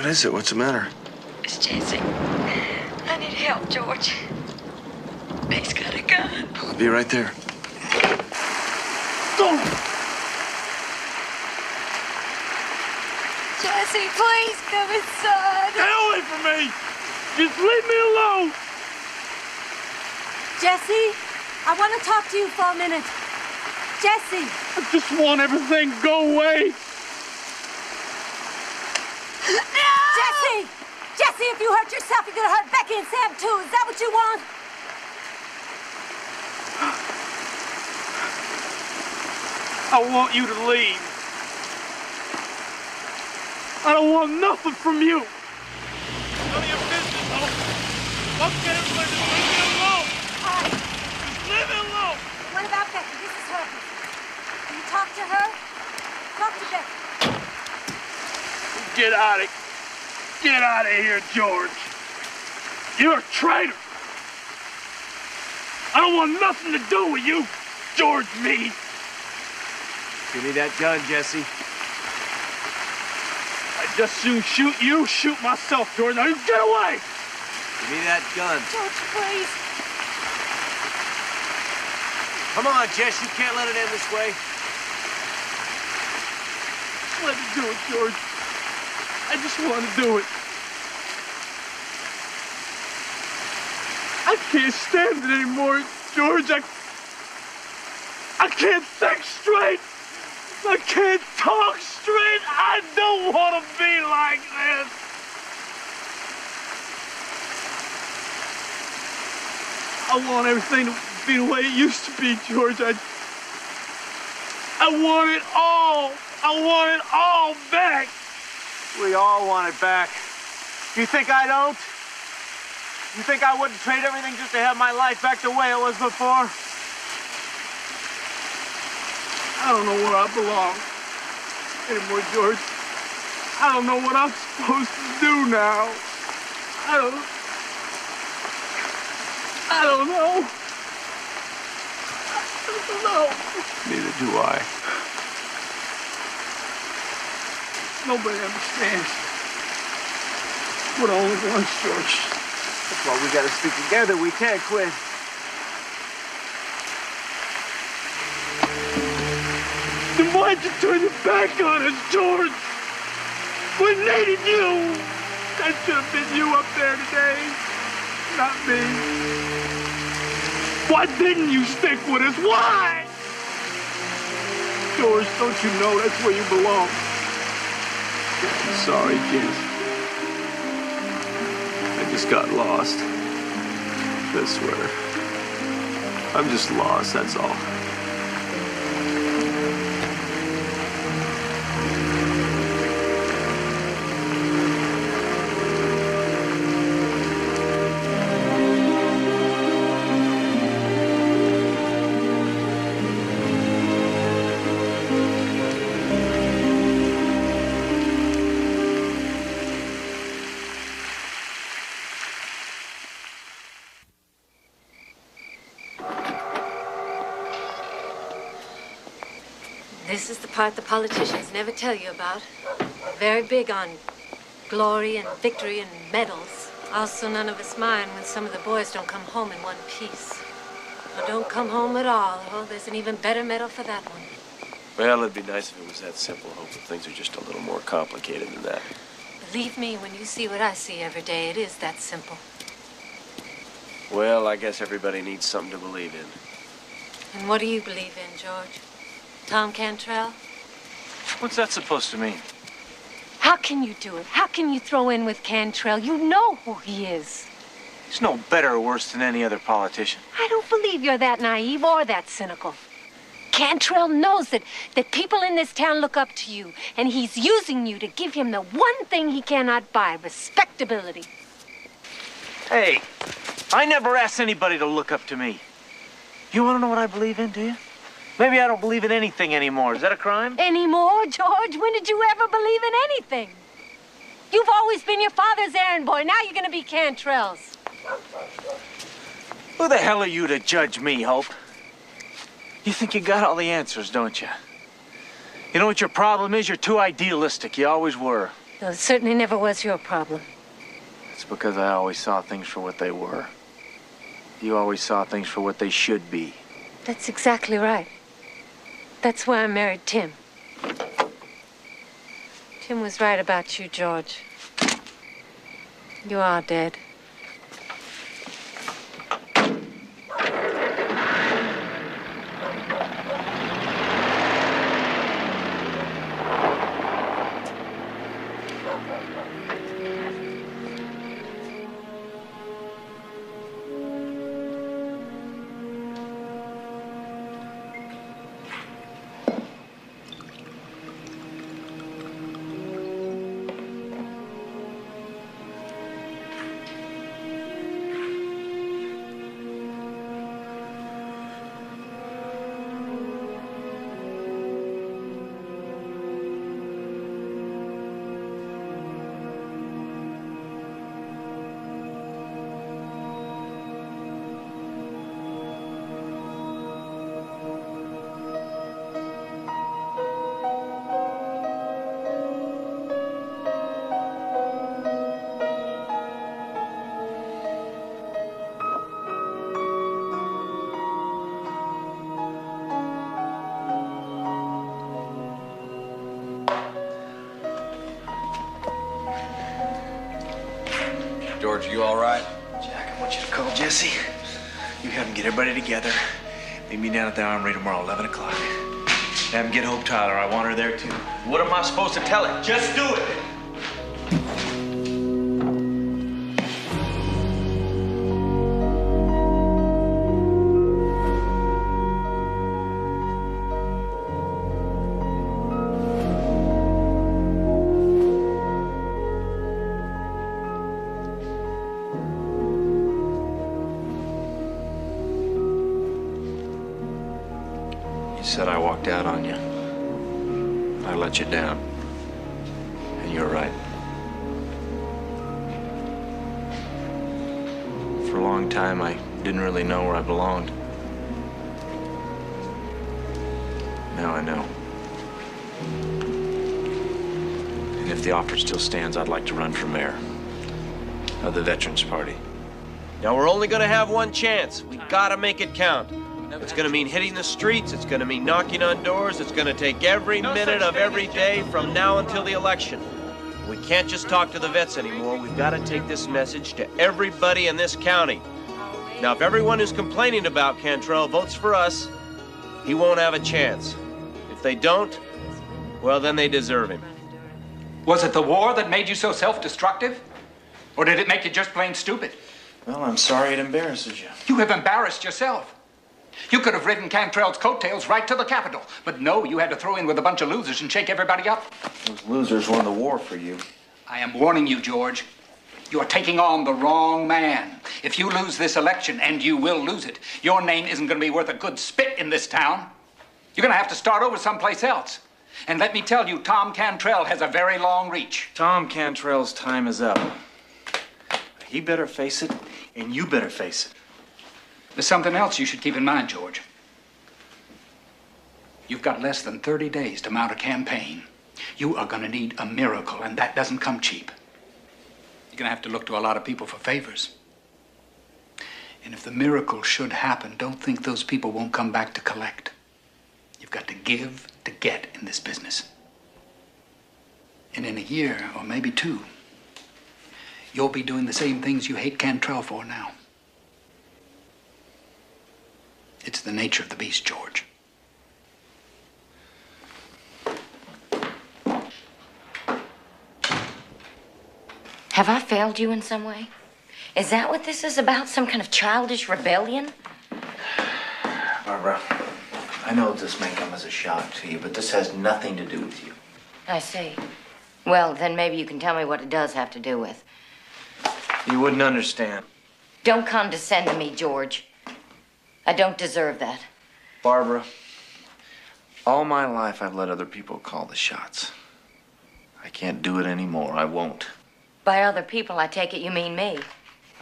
S6: What is it? What's the matter?
S7: It's Jesse. I need help, George. He's got a gun.
S6: I'll be right there.
S7: Go! Jesse, please come inside.
S8: Stay away from me! Just leave me alone!
S10: Jesse, I want to talk to you for a minute. Jesse!
S8: I just want everything to go away.
S10: Jesse! Jesse, if you hurt yourself, you're gonna hurt Becky and Sam too. Is that what you want?
S8: I want you to leave. I don't want nothing from you. None of your business, huh? Let's get everybody to leave me alone.
S10: All right.
S8: Just leave me alone.
S10: What about Becky? This is her business. Can you talk to her? Talk to Becky.
S8: Get out of here, George. You're a traitor. I don't want nothing to do with you, George Meade.
S18: Give me that gun, Jesse.
S8: I'd just soon shoot you, shoot myself, George. Now you get away.
S18: Give me that gun.
S10: George, please.
S18: Come on, Jess. You can't let it end this way.
S8: Let me do it, George. I just want to do it. I can't stand it anymore, George. I can't think straight. I can't talk straight. I don't want to be like this. I want everything to be the way it used to be, George.
S19: I want it all. I want it all back.
S21: We all want it back. You think I don't? You think I wouldn't trade everything just to have my life back the way it was before?
S19: I don't know where I belong anymore, George. I don't know what I'm supposed to do now. I don't know. I don't know.
S14: Neither do I.
S19: Nobody understands. We're the only ones, George.
S21: That's why we gotta stick together. We can't quit.
S19: Then why'd you turn your back on us, George? We needed you. That should have been you up there today, not me. Why didn't you stick with us? Why? George, don't you know that's where you belong?
S14: I'm sorry, kid. I just got lost. I swear. I'm just lost, that's all.
S10: This is the part the politicians never tell you about. Very big on glory and victory and medals. Also, none of us mind when some of the boys don't come home in one piece. Or don't come home at all. Oh, there's an even better medal for that one.
S9: Well, it'd be nice if it was that simple. Hope that things are just a little more complicated than that.
S10: Believe me, when you see what I see every day, it is that simple.
S9: Well, I guess everybody needs something to believe in.
S10: And what do you believe in, George? Tom Cantrell?
S6: What's that supposed to mean?
S10: How can you do it? How can you throw in with Cantrell? You know who he is.
S6: He's no better or worse than any other politician.
S10: I don't believe you're that naive or that cynical. Cantrell knows that people in this town look up to you, and he's using you to give him the one thing he cannot buy, respectability.
S6: Hey, I never asked anybody to look up to me. You want to know what I believe in, do you? Maybe I don't believe in anything anymore. Is that a crime?
S10: Anymore, George? When did you ever believe in anything? You've always been your father's errand boy. Now you're going to be Cantrell's.
S6: Who the hell are you to judge me, Hope? You think you got all the answers, don't you? You know what your problem is? You're too idealistic. You always were.
S10: No, it certainly never was your problem.
S6: It's because I always saw things for what they were. You always saw things for what they should be.
S10: That's exactly right. That's why I married Tim. Tim was right about you, George. You are dead.
S15: George, you all right?
S6: Jack, I want you to call Jesse. You have him get everybody together. Meet me down at the Armory tomorrow, 11 o'clock. Have him get Hope Tyler. I want her there, too. What am I supposed to tell him? Just do it! said I walked out on you. I let you down. And you're right. For a long time, I didn't really know where I belonged. Now I know. And if the offer still stands, I'd like to run for mayor of the Veterans Party.
S9: Now, we're only gonna have one chance. We gotta make it count. It's gonna mean hitting the streets, it's gonna mean knocking on doors, it's gonna take every minute of every day from now until the election. We can't just talk to the vets anymore. We've gotta take this message to everybody in this county. Now, if everyone who's complaining about Cantrell votes for us, he won't have a chance. If they don't, well, then they deserve him.
S4: Was it the war that made you so self-destructive? Or did it make you just plain stupid?
S6: Well, I'm sorry it embarrasses you.
S4: You have embarrassed yourself. You could have ridden Cantrell's coattails right to the Capitol. But no, you had to throw in with a bunch of losers and shake everybody up.
S6: Those losers won the war for you.
S4: I am warning you, George. You're taking on the wrong man. If you lose this election, and you will lose it, your name isn't going to be worth a good spit in this town. You're going to have to start over someplace else. And let me tell you, Tom Cantrell has a very long reach.
S6: Tom Cantrell's time is up. He better face it, and you better face it.
S4: There's something else you should keep in mind, George. You've got less than 30 days to mount a campaign. You are going to need a miracle, and that doesn't come cheap. You're going to have to look to a lot of people for favors. And if the miracle should happen, don't think those people won't come back to collect. You've got to give to get in this business. And in a year, or maybe two, you'll be doing the same things you hate Cantrell for now. It's the nature of the beast, George.
S3: Have I failed you in some way? Is that what this is about? Some kind of childish rebellion?
S6: Barbara, I know this may come as a shock to you, but this has nothing to do with you.
S3: I see. Well, then maybe you can tell me what it does have to do with.
S6: You wouldn't understand.
S3: Don't condescend to me, George. I don't deserve that.
S6: Barbara, all my life I've let other people call the shots. I can't do it anymore. I won't.
S3: By other people, I take it you mean me.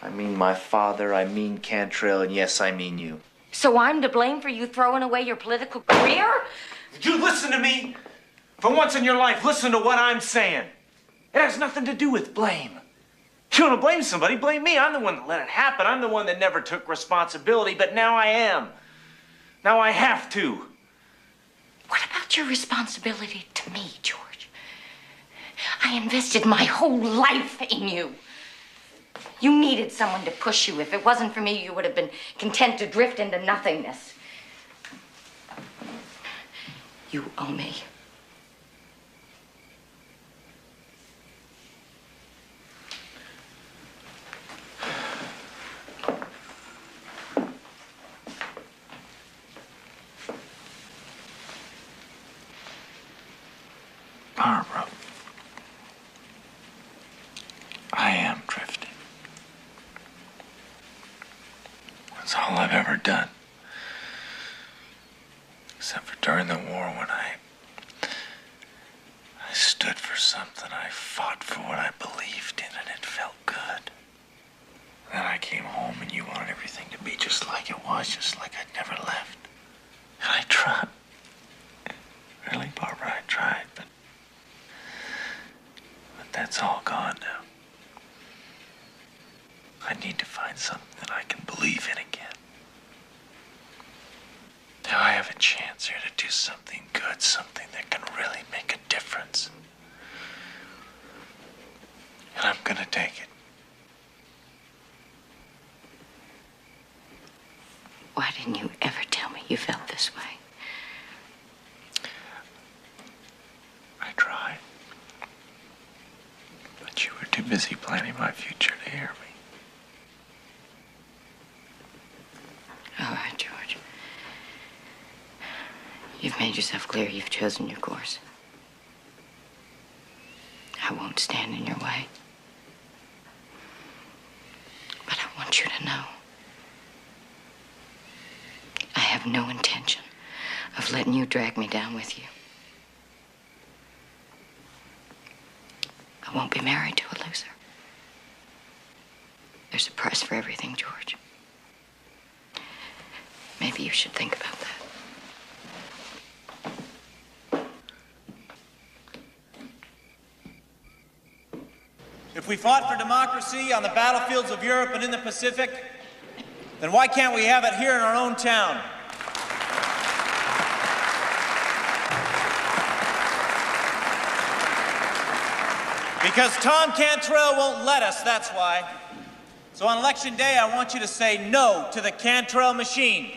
S6: I mean my father, I mean Cantrell, and yes, I mean you.
S3: So I'm to blame for you throwing away your political career?
S6: You listen to me. For once in your life, listen to what I'm saying. It has nothing to do with blame. If you want to blame somebody, blame me. I'm the one that let it happen. I'm the one that never took responsibility, but now I am. Now I have to.
S3: What about your responsibility to me, George? I invested my whole life in you. You needed someone to push you. If it wasn't for me, you would have been content to drift into nothingness. You owe me.
S6: Barbara, I am drifting. That's all I've ever done. Except for during the war when I stood for something. I fought for what I believed in and it felt good. Then I came home and you wanted everything to be just like it was, just like I'd never left. And I tried. Really, Barbara, I tried, but that's all gone now. I need to find something I can believe in again. Now I have a chance here to do something good, something that can really make a difference. And I'm gonna take it.
S3: Why didn't you ever tell me you felt this way?
S6: I tried. But you were too busy planning my future to hear me.
S3: All right, George. You've made yourself clear. You've chosen your course. I won't stand in your way. But I want you to know I have no intention of letting you drag me down with you. I won't be married to a loser. There's a price for everything, George. Maybe you should think about that.
S12: If we fought for democracy on the battlefields of Europe and in the Pacific, then why can't we have it here in our own town? Because Tom Cantrell won't let us, that's why. So on Election Day, I want you to say no to the Cantrell machine.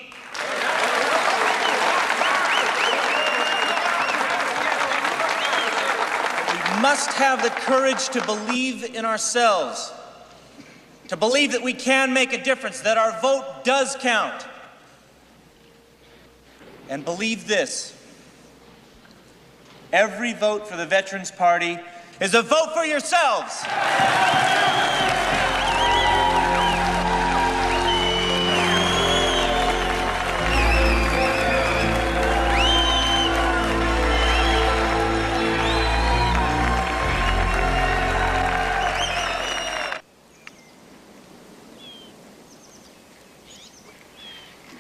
S12: We must have the courage to believe in ourselves, to believe that we can make a difference, that our vote does count. And believe this: every vote for the Veterans Party is a vote for yourselves.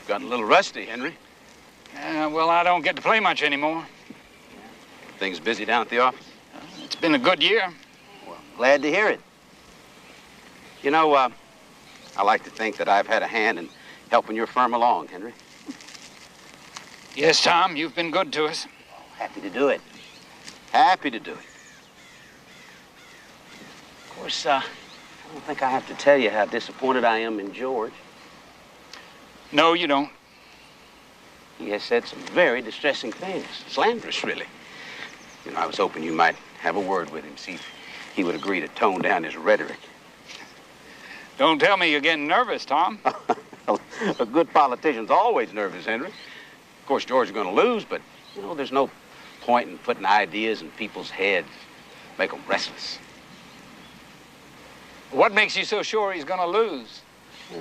S13: Got a little rusty, Henry.
S4: Well, I don't get to play much anymore.
S13: Things busy down at the office?
S4: It's been a good year.
S13: Well, glad to hear it. You know, I like to think that I've had a hand in helping your firm along, Henry.
S4: Yes, Tom, you've been good to us.
S13: Happy to do it. Happy to do it. Of course, I don't think I have to tell you how disappointed I am in George.
S4: No, you don't.
S13: He has said some very distressing things. Slanderous, really. You know, I was hoping you might have a word with him, see if he would agree to tone down his rhetoric.
S4: Don't tell me you're getting nervous, Tom.
S13: A good politician's always nervous, Henry. Of course, George is going to lose, but, you know, there's no point in putting ideas in people's heads, make them restless.
S4: What makes you so sure he's going to lose?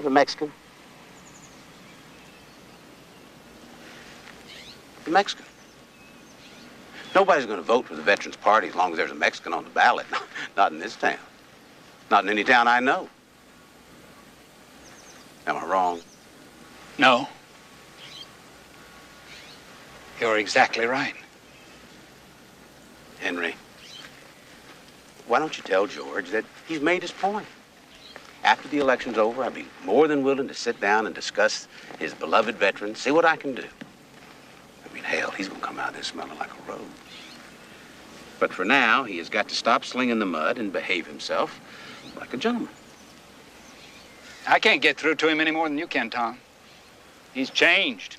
S13: The Mexican. The Mexican. Nobody's going to vote for the Veterans Party as long as there's a Mexican on the ballot. Not in this town. Not in any town I know. Am I wrong?
S4: No. You're exactly right.
S13: Henry, why don't you tell George that he's made his point? After the election's over, I'd be more than willing to sit down and discuss his beloved veterans, see what I can do. I mean, hell, he's going to come out of this smelling like a rose. But for now, he has got to stop slinging the mud and behave himself like a gentleman.
S4: I can't get through to him any more than you can, Tom. He's changed.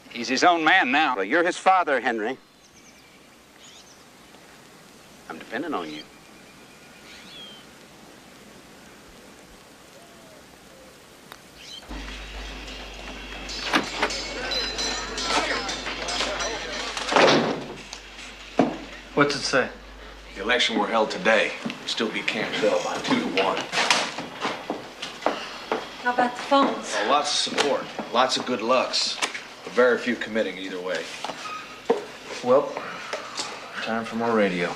S4: He's his own man now.
S13: Well, you're his father, Henry. I'm depending on you.
S6: What's it say?
S22: The election were held today. Still beat Cantrell by 2-1.
S10: How about the phones?
S22: Well, lots of support, lots of good lucks, but very few committing either way.
S6: Well, time for more radio.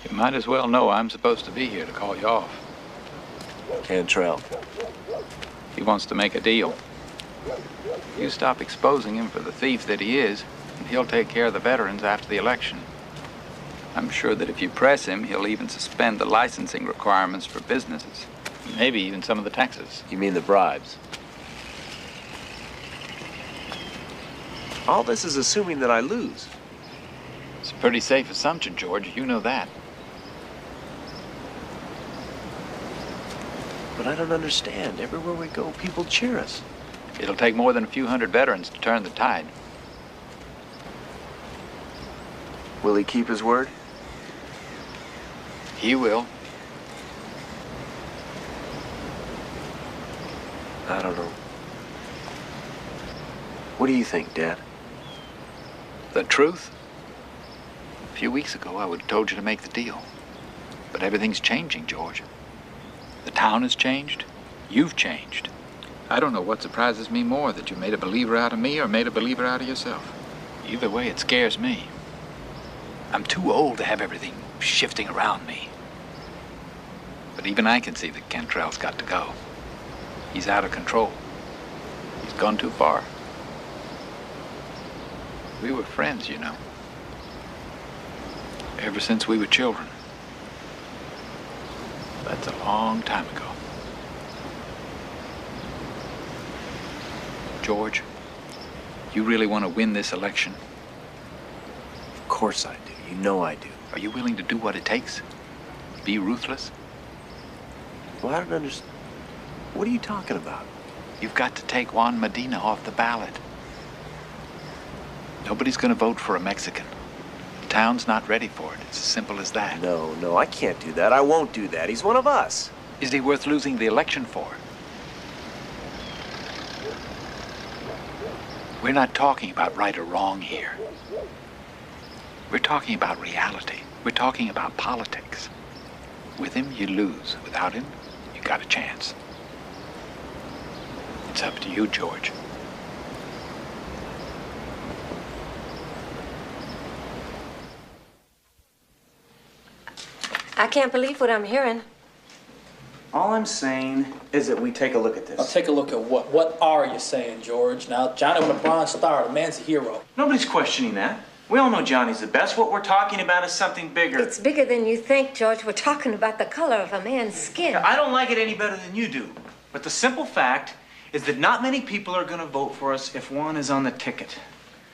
S4: You might as well know I'm supposed to be here to call you off.
S22: Cantrell.
S4: He wants to make a deal. You stop exposing him for the thief that he is, and he'll take care of the veterans after the election. I'm sure that if you press him, he'll even suspend the licensing requirements for businesses. Maybe even some of the taxes.
S22: You mean the bribes? All this is assuming that I lose.
S4: It's a pretty safe assumption, George. You know that.
S22: But I don't understand. Everywhere we go, people cheer us.
S4: It'll take more than a few hundred veterans to turn the tide.
S22: Will he keep his word?
S4: He will.
S22: I don't know. What do you think, Dad?
S4: The truth? A few weeks ago, I would have told you to make the deal. But everything's changing, George. The town has changed. You've changed. I don't know what surprises me more, that you made a believer out of me or made a believer out of yourself. Either way, it scares me. I'm too old to have everything shifting around me. But even I can see that Cantrell's got to go. He's out of control. He's gone too far. We were friends, you know. Ever since we were children. That's a long time ago. George, you really want to win this election?
S9: Of course I do. You know I do.
S4: Are you willing to do what it takes? Be ruthless?
S9: Well, I don't understand. What are you talking about?
S4: You've got to take Juan Medina off the ballot. Nobody's going to vote for a Mexican. The town's not ready for it. It's as simple as that.
S9: No, I can't do that. I won't do that. He's one of us.
S4: Is he worth losing the election for? We're not talking about right or wrong here. We're talking about reality. We're talking about politics. With him, you lose. Without him, you got a chance. It's up to you, George.
S10: I can't believe what I'm hearing.
S6: All I'm saying is that we take a look at this.
S8: Now take a look at what? What are you saying, George? Now, Johnny won a Bronze Star. The man's a hero.
S6: Nobody's questioning that. We all know Johnny's the best. What we're talking about is something bigger.
S10: It's bigger than you think, George. We're talking about the color of a man's skin.
S6: I don't like it any better than you do. But the simple fact is that not many people are going to vote for us if Juan is on the ticket.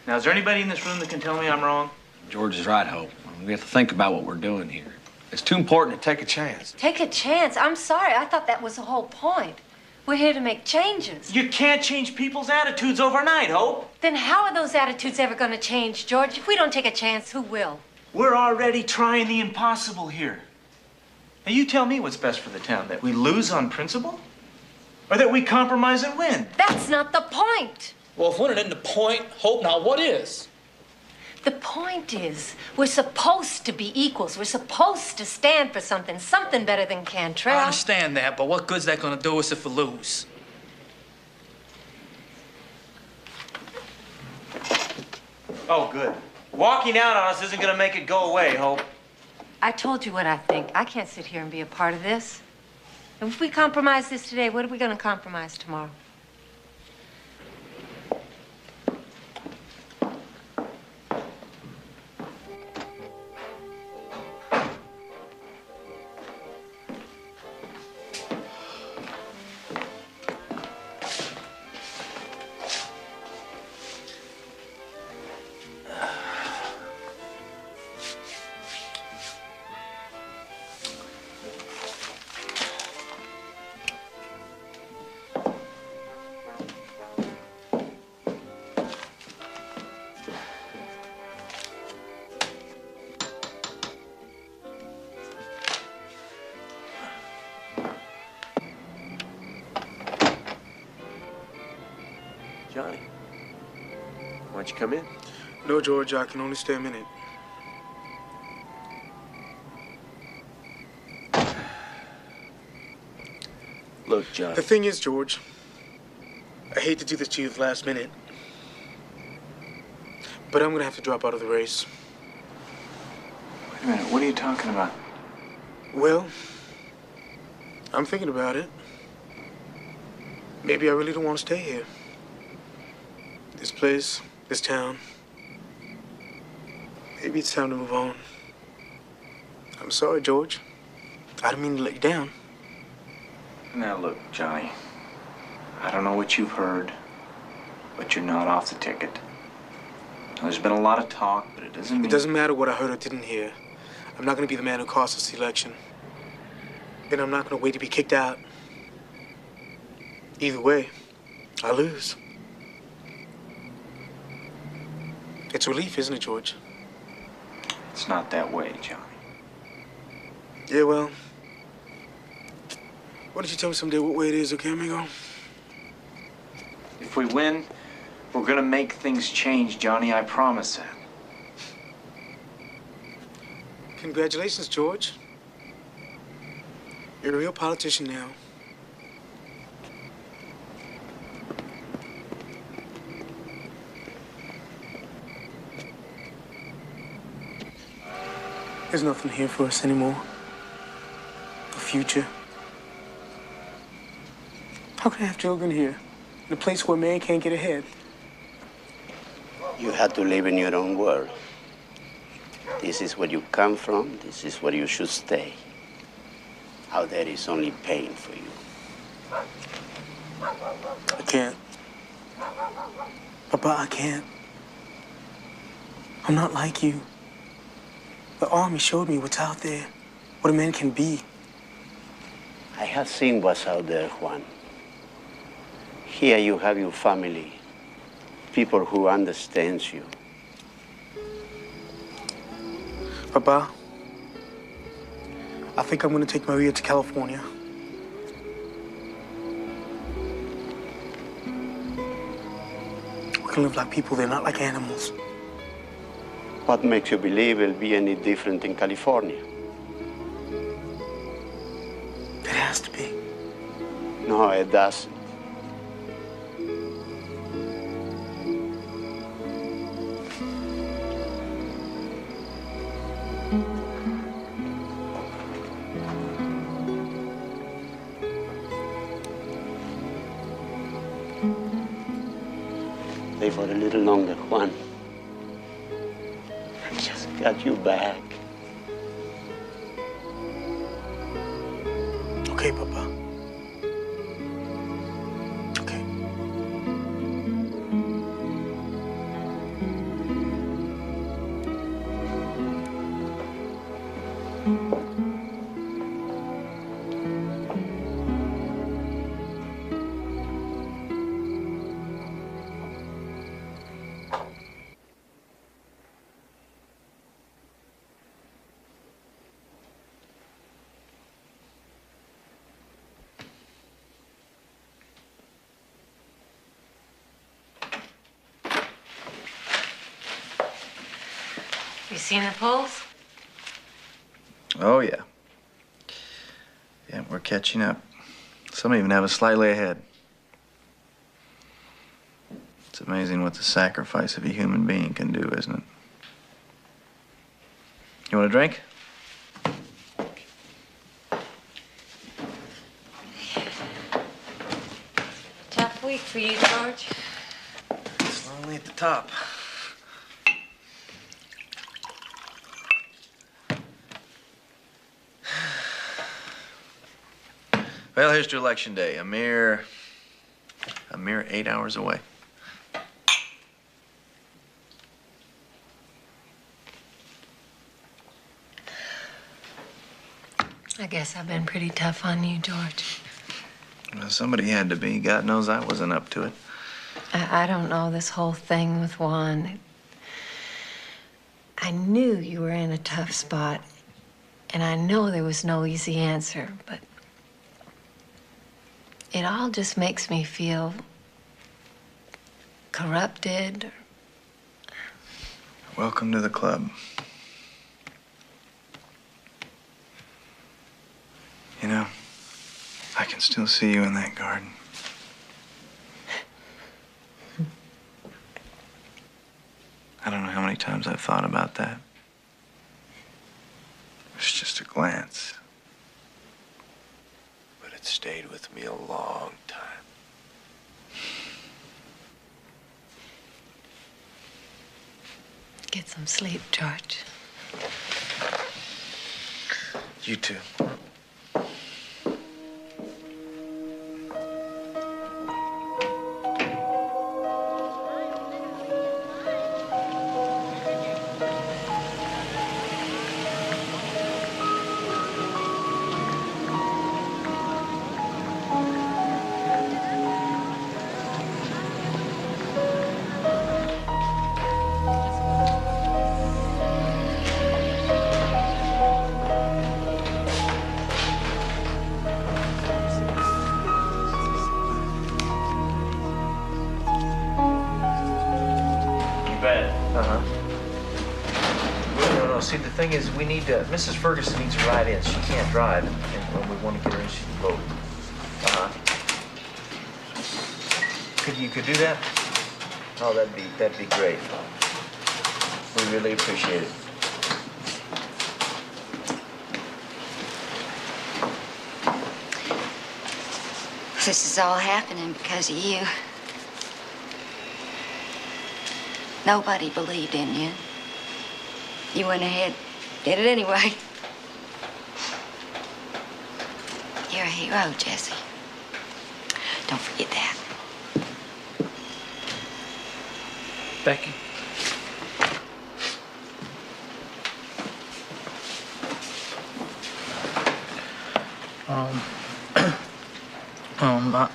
S6: Now, is there anybody in this room that can tell me I'm wrong?
S22: George is right, Hope. We have to think about what we're doing here. It's too important to take a chance.
S10: Take a chance? I'm sorry. I thought that was the whole point. We're here to make changes.
S6: You can't change people's attitudes overnight, Hope.
S10: Then how are those attitudes ever going to change, George? If we don't take a chance, who will?
S6: We're already trying the impossible here. Now, you tell me what's best for the town, that we lose on principle? Or that we compromise and win?
S10: That's not the point.
S8: Well, if winning isn't the point, Hope, now what is?
S10: The point is, we're supposed to be equals. We're supposed to stand for something better than Cantrell.
S8: I understand that, but what good's that gonna do us if we lose?
S6: Oh, good. Walking out on us isn't gonna make it go away, Hope.
S10: I told you what I think. I can't sit here and be a part of this. And if we compromise this today, what are we going to compromise tomorrow?
S9: Johnny, why don't you come in?
S5: No, George, I can only stay a minute.
S9: Look, Johnny.
S5: The thing is, George, I hate to do this to you at the last minute, but I'm gonna have to drop out of the race.
S6: Wait a minute, what are you talking about?
S5: Well, I'm thinking about it. Maybe I really don't want to stay here. This place, this town. Maybe it's time to move on. I'm sorry, George. I didn't mean to let you down.
S6: Now, look, Johnny. I don't know what you've heard, but you're not off the ticket. Now, there's been a lot of talk, but it doesn't mean...
S5: It doesn't matter what I heard or didn't hear. I'm not going to be the man who cost us the election. And I'm not going to wait to be kicked out. Either way, I lose. It's relief, isn't it, George?
S6: It's not that way, Johnny.
S5: Yeah, well, why don't you tell me someday what way it is, okay, amigo?
S6: If we win, we're gonna make things change, Johnny. I promise that.
S5: Congratulations, George. You're a real politician now. There's nothing here for us anymore. No future. How can I have children here? In a place where man can't get ahead?
S13: You had to live in your own world. This is where you come from. This is where you should stay. Out there is only pain for you.
S5: I can't. Papa, I can't. I'm not like you. The Army showed me what's out there, what a man can be.
S13: I have seen what's out there, Juan. Here you have your family, people who understand you.
S5: Papa, I think I'm gonna take Maria to California. We can live like people there, not like animals.
S13: What makes you believe it'll be any different in California?
S5: It has to be.
S13: No, it doesn't. Stay for a little longer, Juan. I just got you back.
S5: Okay, Papa. Okay.
S10: You seen the polls?
S6: Oh, yeah. Yeah, we're catching up. Some even have us slightly ahead. It's amazing what the sacrifice of a human being can do, isn't it? You want a drink?
S10: Tough week for you, George.
S6: It's lonely at the top. Well, here's to Election Day. A mere 8 hours away.
S10: I guess I've been pretty tough on you, George.
S6: Well, somebody had to be. God knows I wasn't up to it.
S10: I don't know, this whole thing with Juan. I knew you were in a tough spot, and I know there was no easy answer, but it all just makes me feel corrupted.
S6: Welcome to the club. You know, I can still see you in that garden. I don't know how many times I've thought about that. It's just a glance. But it stayed with me a long time.
S10: Get some sleep, George.
S6: You too. no. See, the thing is, we need Mrs. Ferguson needs a ride in. She can't drive, and we want to get her in. She can vote. You could do that? Oh, that'd be great. We really appreciate it.
S3: This is all happening because of you. Nobody believed in you. You went ahead, did it anyway. You're a hero, Jesse. Don't forget that.
S8: Becky.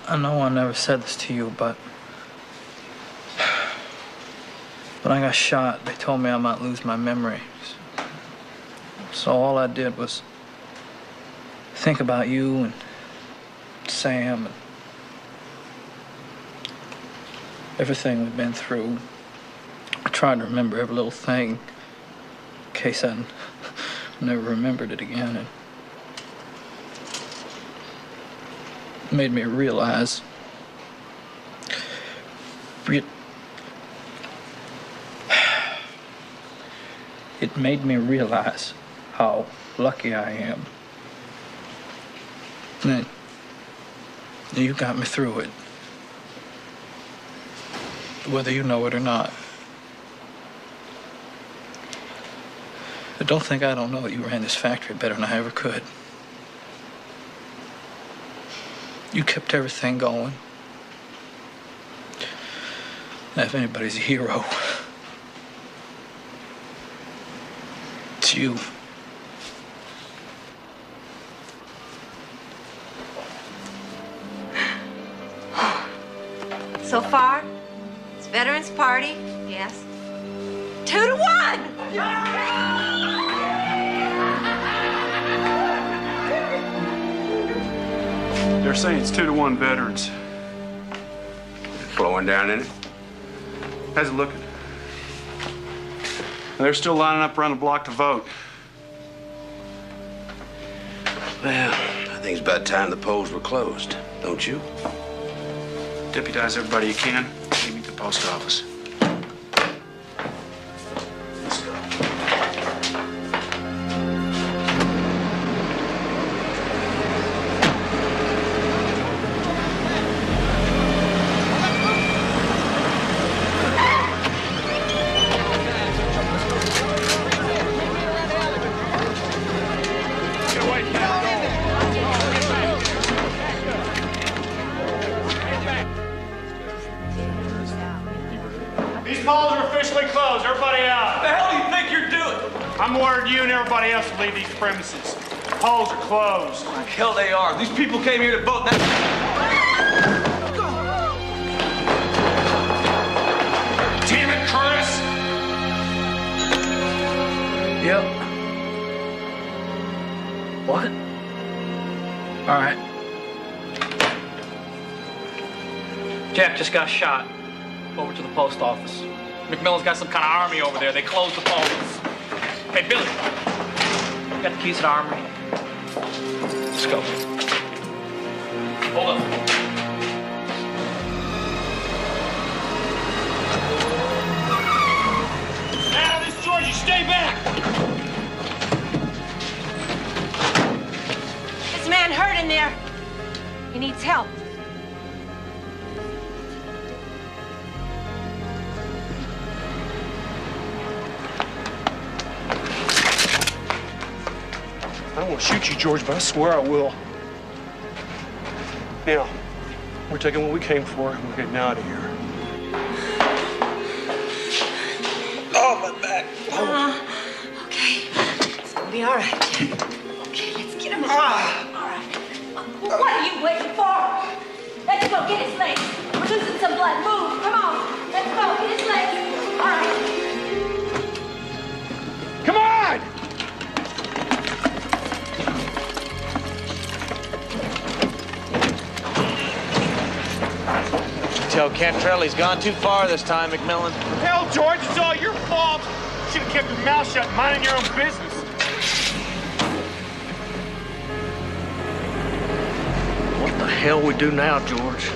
S8: I know I never said this to you, but when I got shot, they told me I might lose my memory. So all I did was think about you and Sam and everything we've been through. I tried to remember every little thing in case I never remembered it again. And it made me realize how lucky I am. And you got me through it, whether you know it or not. But don't think I don't know that you ran this factory better than I ever could. You kept everything going. And if anybody's a hero, it's you.
S10: So far, it's Veterans Party, yes. 2-1!
S14: They're saying it's 2-1 veterans.
S13: Flowing down in it?
S14: How's it looking? They're still lining up around the block to vote.
S13: Well, I think it's about time the polls were closed, don't you?
S14: Deputize everybody you can. Meet me at the post office.
S19: These polls are officially closed. Everybody out. What the hell do you think you're doing? I'm ordering you and everybody else to leave these premises. The polls are closed.
S12: Like hell they are. These people came here to vote.
S19: Damn it, Curtis!
S8: Yep. What? All right. Jack just got shot. Over to the post office. McMillan's got some kind of army over there. They closed the polls. Hey, Billy. You got the keys to the armory? Let's go. Hold up.
S19: Now, this Georgie, stay back!
S10: This man hurt in there. He needs help.
S14: I don't want to shoot you, George, but I swear I will. Now, we're taking what we came for, and we're getting out of here.
S10: Oh, my back. Okay. It's gonna be all right, Jack. Okay, let's get him out. All right. What are you waiting for? Let's go get his legs. We're losing some blood. Move. Come on. Let's go. Get his legs. All right.
S19: Come on!
S21: Tell Cantrell he's gone too far this time, McMillan.
S19: Hell, George, it's all your fault.
S21: Should have kept your mouth shut, minding your own business.
S11: What the hell we do now, George?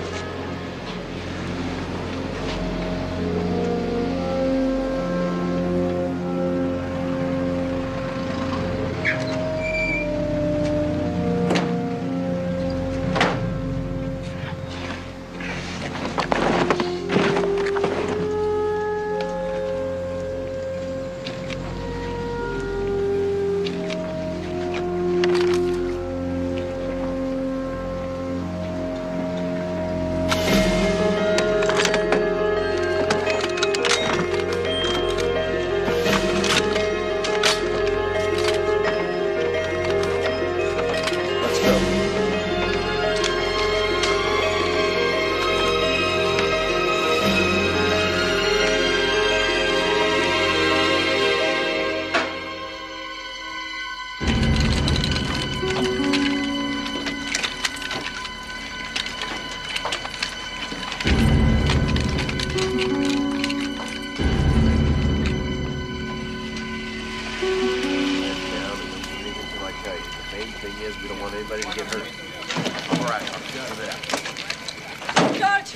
S10: George,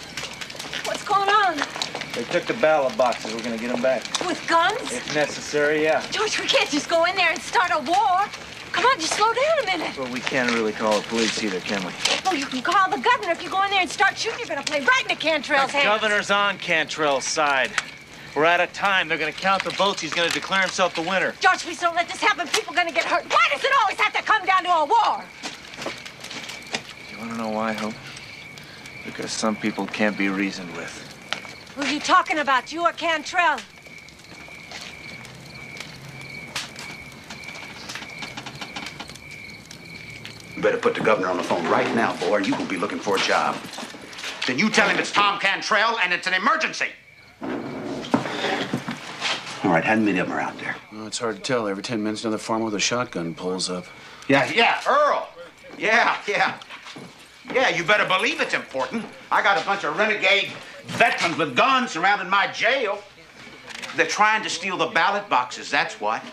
S10: what's going on?
S21: They took the ballot boxes. We're gonna get them back.
S10: With guns?
S21: If necessary, yeah.
S10: George, we can't just go in there and start a war. Come on, just slow down a minute.
S21: Well, we can't really call the police either, can we?
S10: Oh, you can call the governor. If you go in there and start shooting, you're gonna play right into Cantrell's
S21: The
S10: hands.
S21: governor's on Cantrell's side. We're out of time. They're gonna count the votes. He's gonna declare himself the winner.
S10: George, please don't let this happen. People are gonna get hurt. Why does it always have to come down to a war?
S21: You wanna know why, Hope? Because some people can't be reasoned with.
S10: Who are you talking about, you or Cantrell?
S13: You better put the governor on the phone right now, boy, or you will be looking for a job. Then you tell him it's Tom Cantrell and it's an emergency. All right, how many of them are out there?
S14: Well, it's hard to tell. Every 10 minutes, another farmer with a shotgun pulls up.
S13: Yeah, Earl. Yeah. Yeah, you better believe it's important. I got a bunch of renegade veterans with guns surrounding my jail. They're trying to steal the ballot boxes, that's what.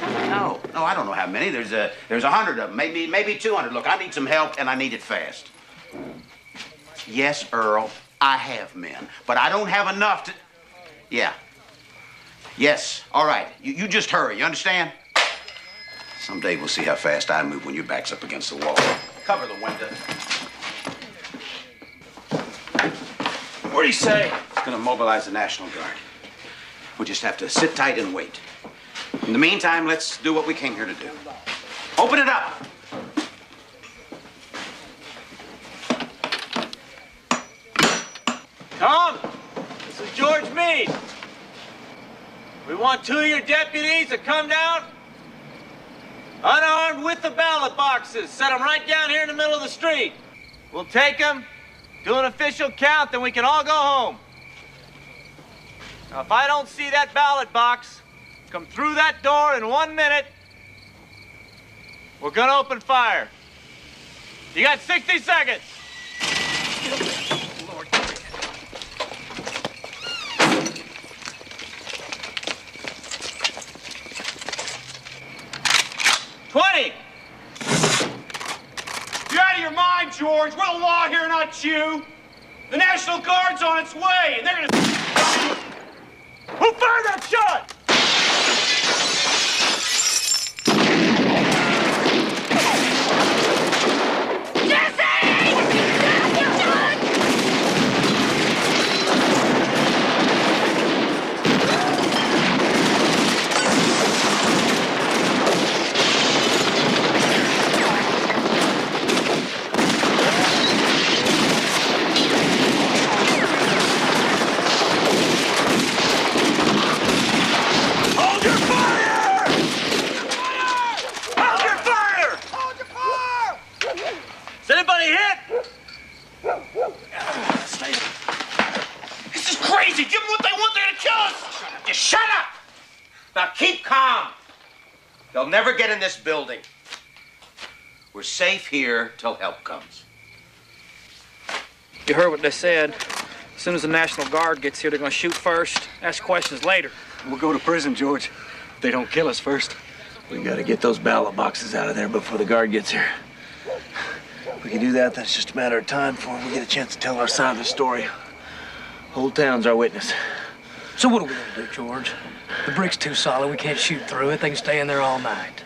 S13: No, I don't know how many. There's 100 of them, maybe 200. Look, I need some help, and I need it fast. Yes, Earl, I have men, but I don't have enough to... Yeah. Yes, all right. You just hurry, you understand? Someday we'll see how fast I move when your back's up against the wall. Cover the window. What do you say? It's gonna mobilize the National Guard. We'll just have to sit tight and wait. In the meantime, let's do what we came here to do. Open it up.
S21: Tom, this is George Meade. We want 2 of your deputies to come down, unarmed with the ballot boxes. Set them right down here in the middle of the street. We'll take them, do an official count, then we can all go home. Now, if I don't see that ballot box come through that door in 1 minute, we're gonna open fire. You got 60 seconds. You're out of your mind, George. We're the law here, not you. The National Guard's on its way, and they're gonna... Who fired that shot?
S13: This is crazy. Give them what they want. They're gonna kill us. Just shut up. Now keep calm. They'll never get in this building. We're safe here till help comes.
S8: You heard what they said. As soon as the National Guard gets here, they're going to shoot first, ask questions later.
S18: We'll go to prison, George. If they don't kill us first.
S6: We gotta get those ballot boxes out of there before the guard gets here. If we can do that, then it's just a matter of time before we get a chance to tell our side of the story. Whole town's our witness.
S11: So what are we gonna do, George? The brick's too solid. We can't shoot through it. They can stay in there all night.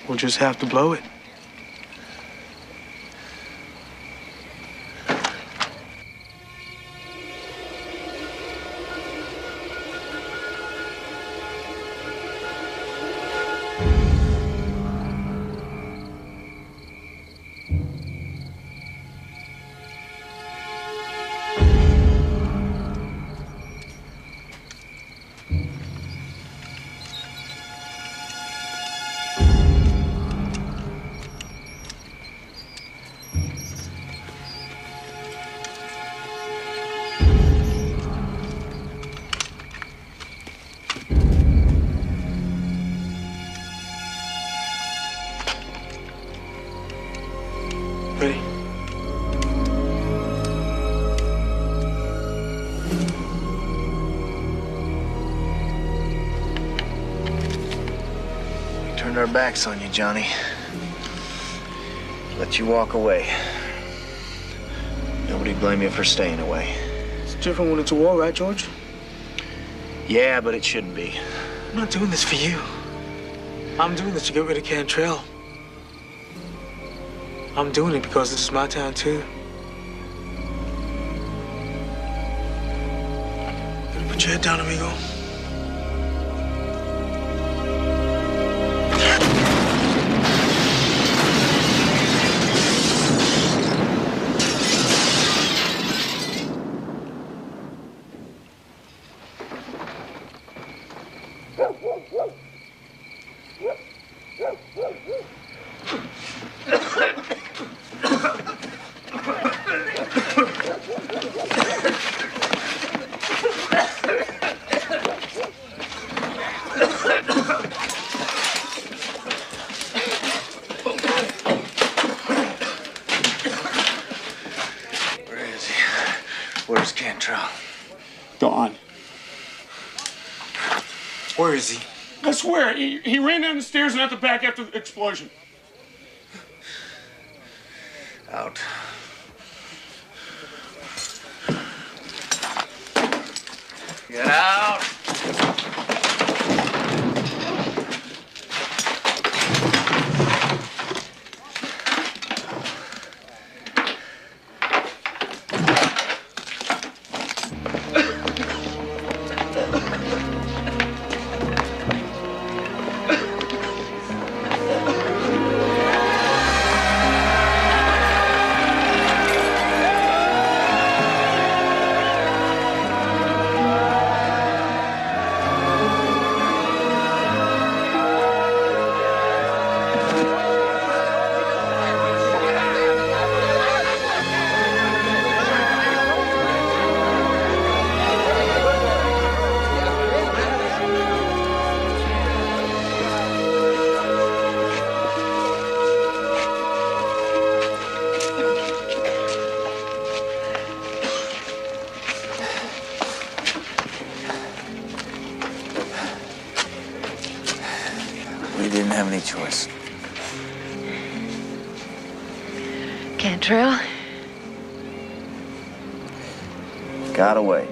S5: We'll just have to blow it. Ready?
S6: We turned our backs on you, Johnny. Let you walk away. Nobody blame you for staying away.
S5: It's different when it's a war, right, George?
S6: Yeah, but it shouldn't be.
S5: I'm not doing this for you. I'm doing this to get rid of Cantrell. I'm doing it because this is my town, too. Gonna put your head down, amigo.
S6: Where's Cantrell?
S14: Gone.
S5: Where is he?
S14: I swear, he ran down the stairs and out the back after the explosion.
S6: Out. Get out! We didn't have any choice.
S7: Cantrell?
S6: Got away.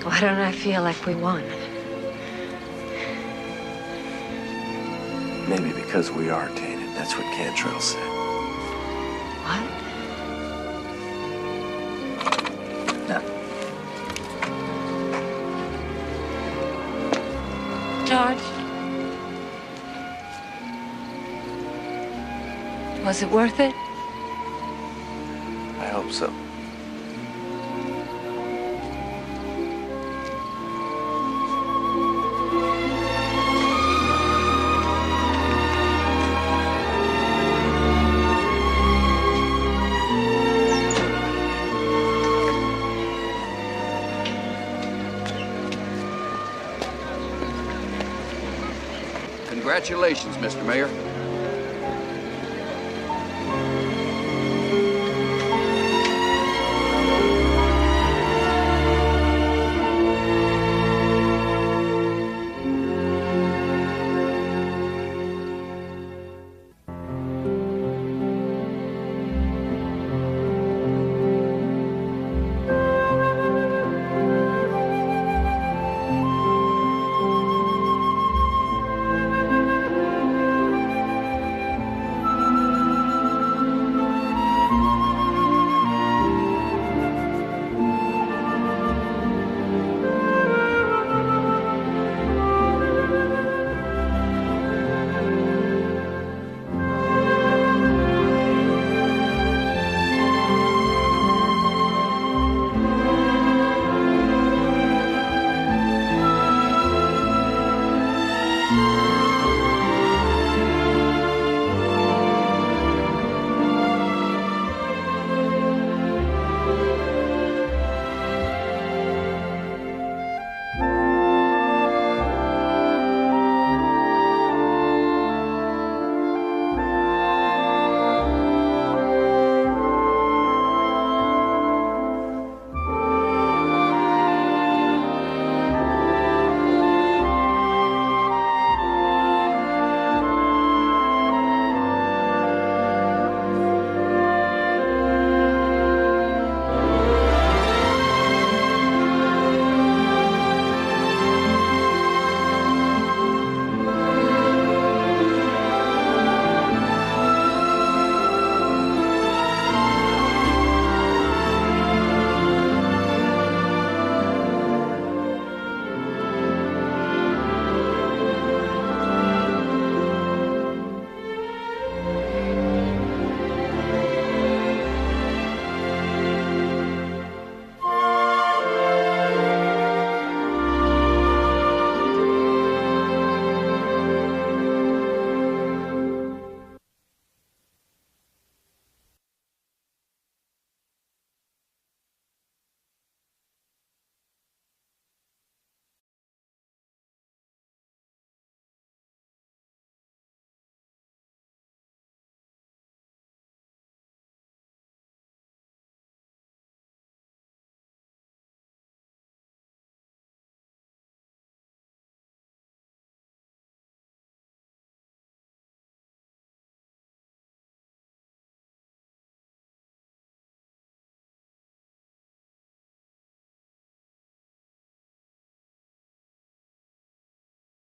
S7: Why don't I feel like we won?
S6: Maybe because we are tainted. That's what Cantrell said.
S7: What?
S6: No.
S7: George? Was it worth it?
S6: I hope so.
S15: Congratulations, Mr. Mayor.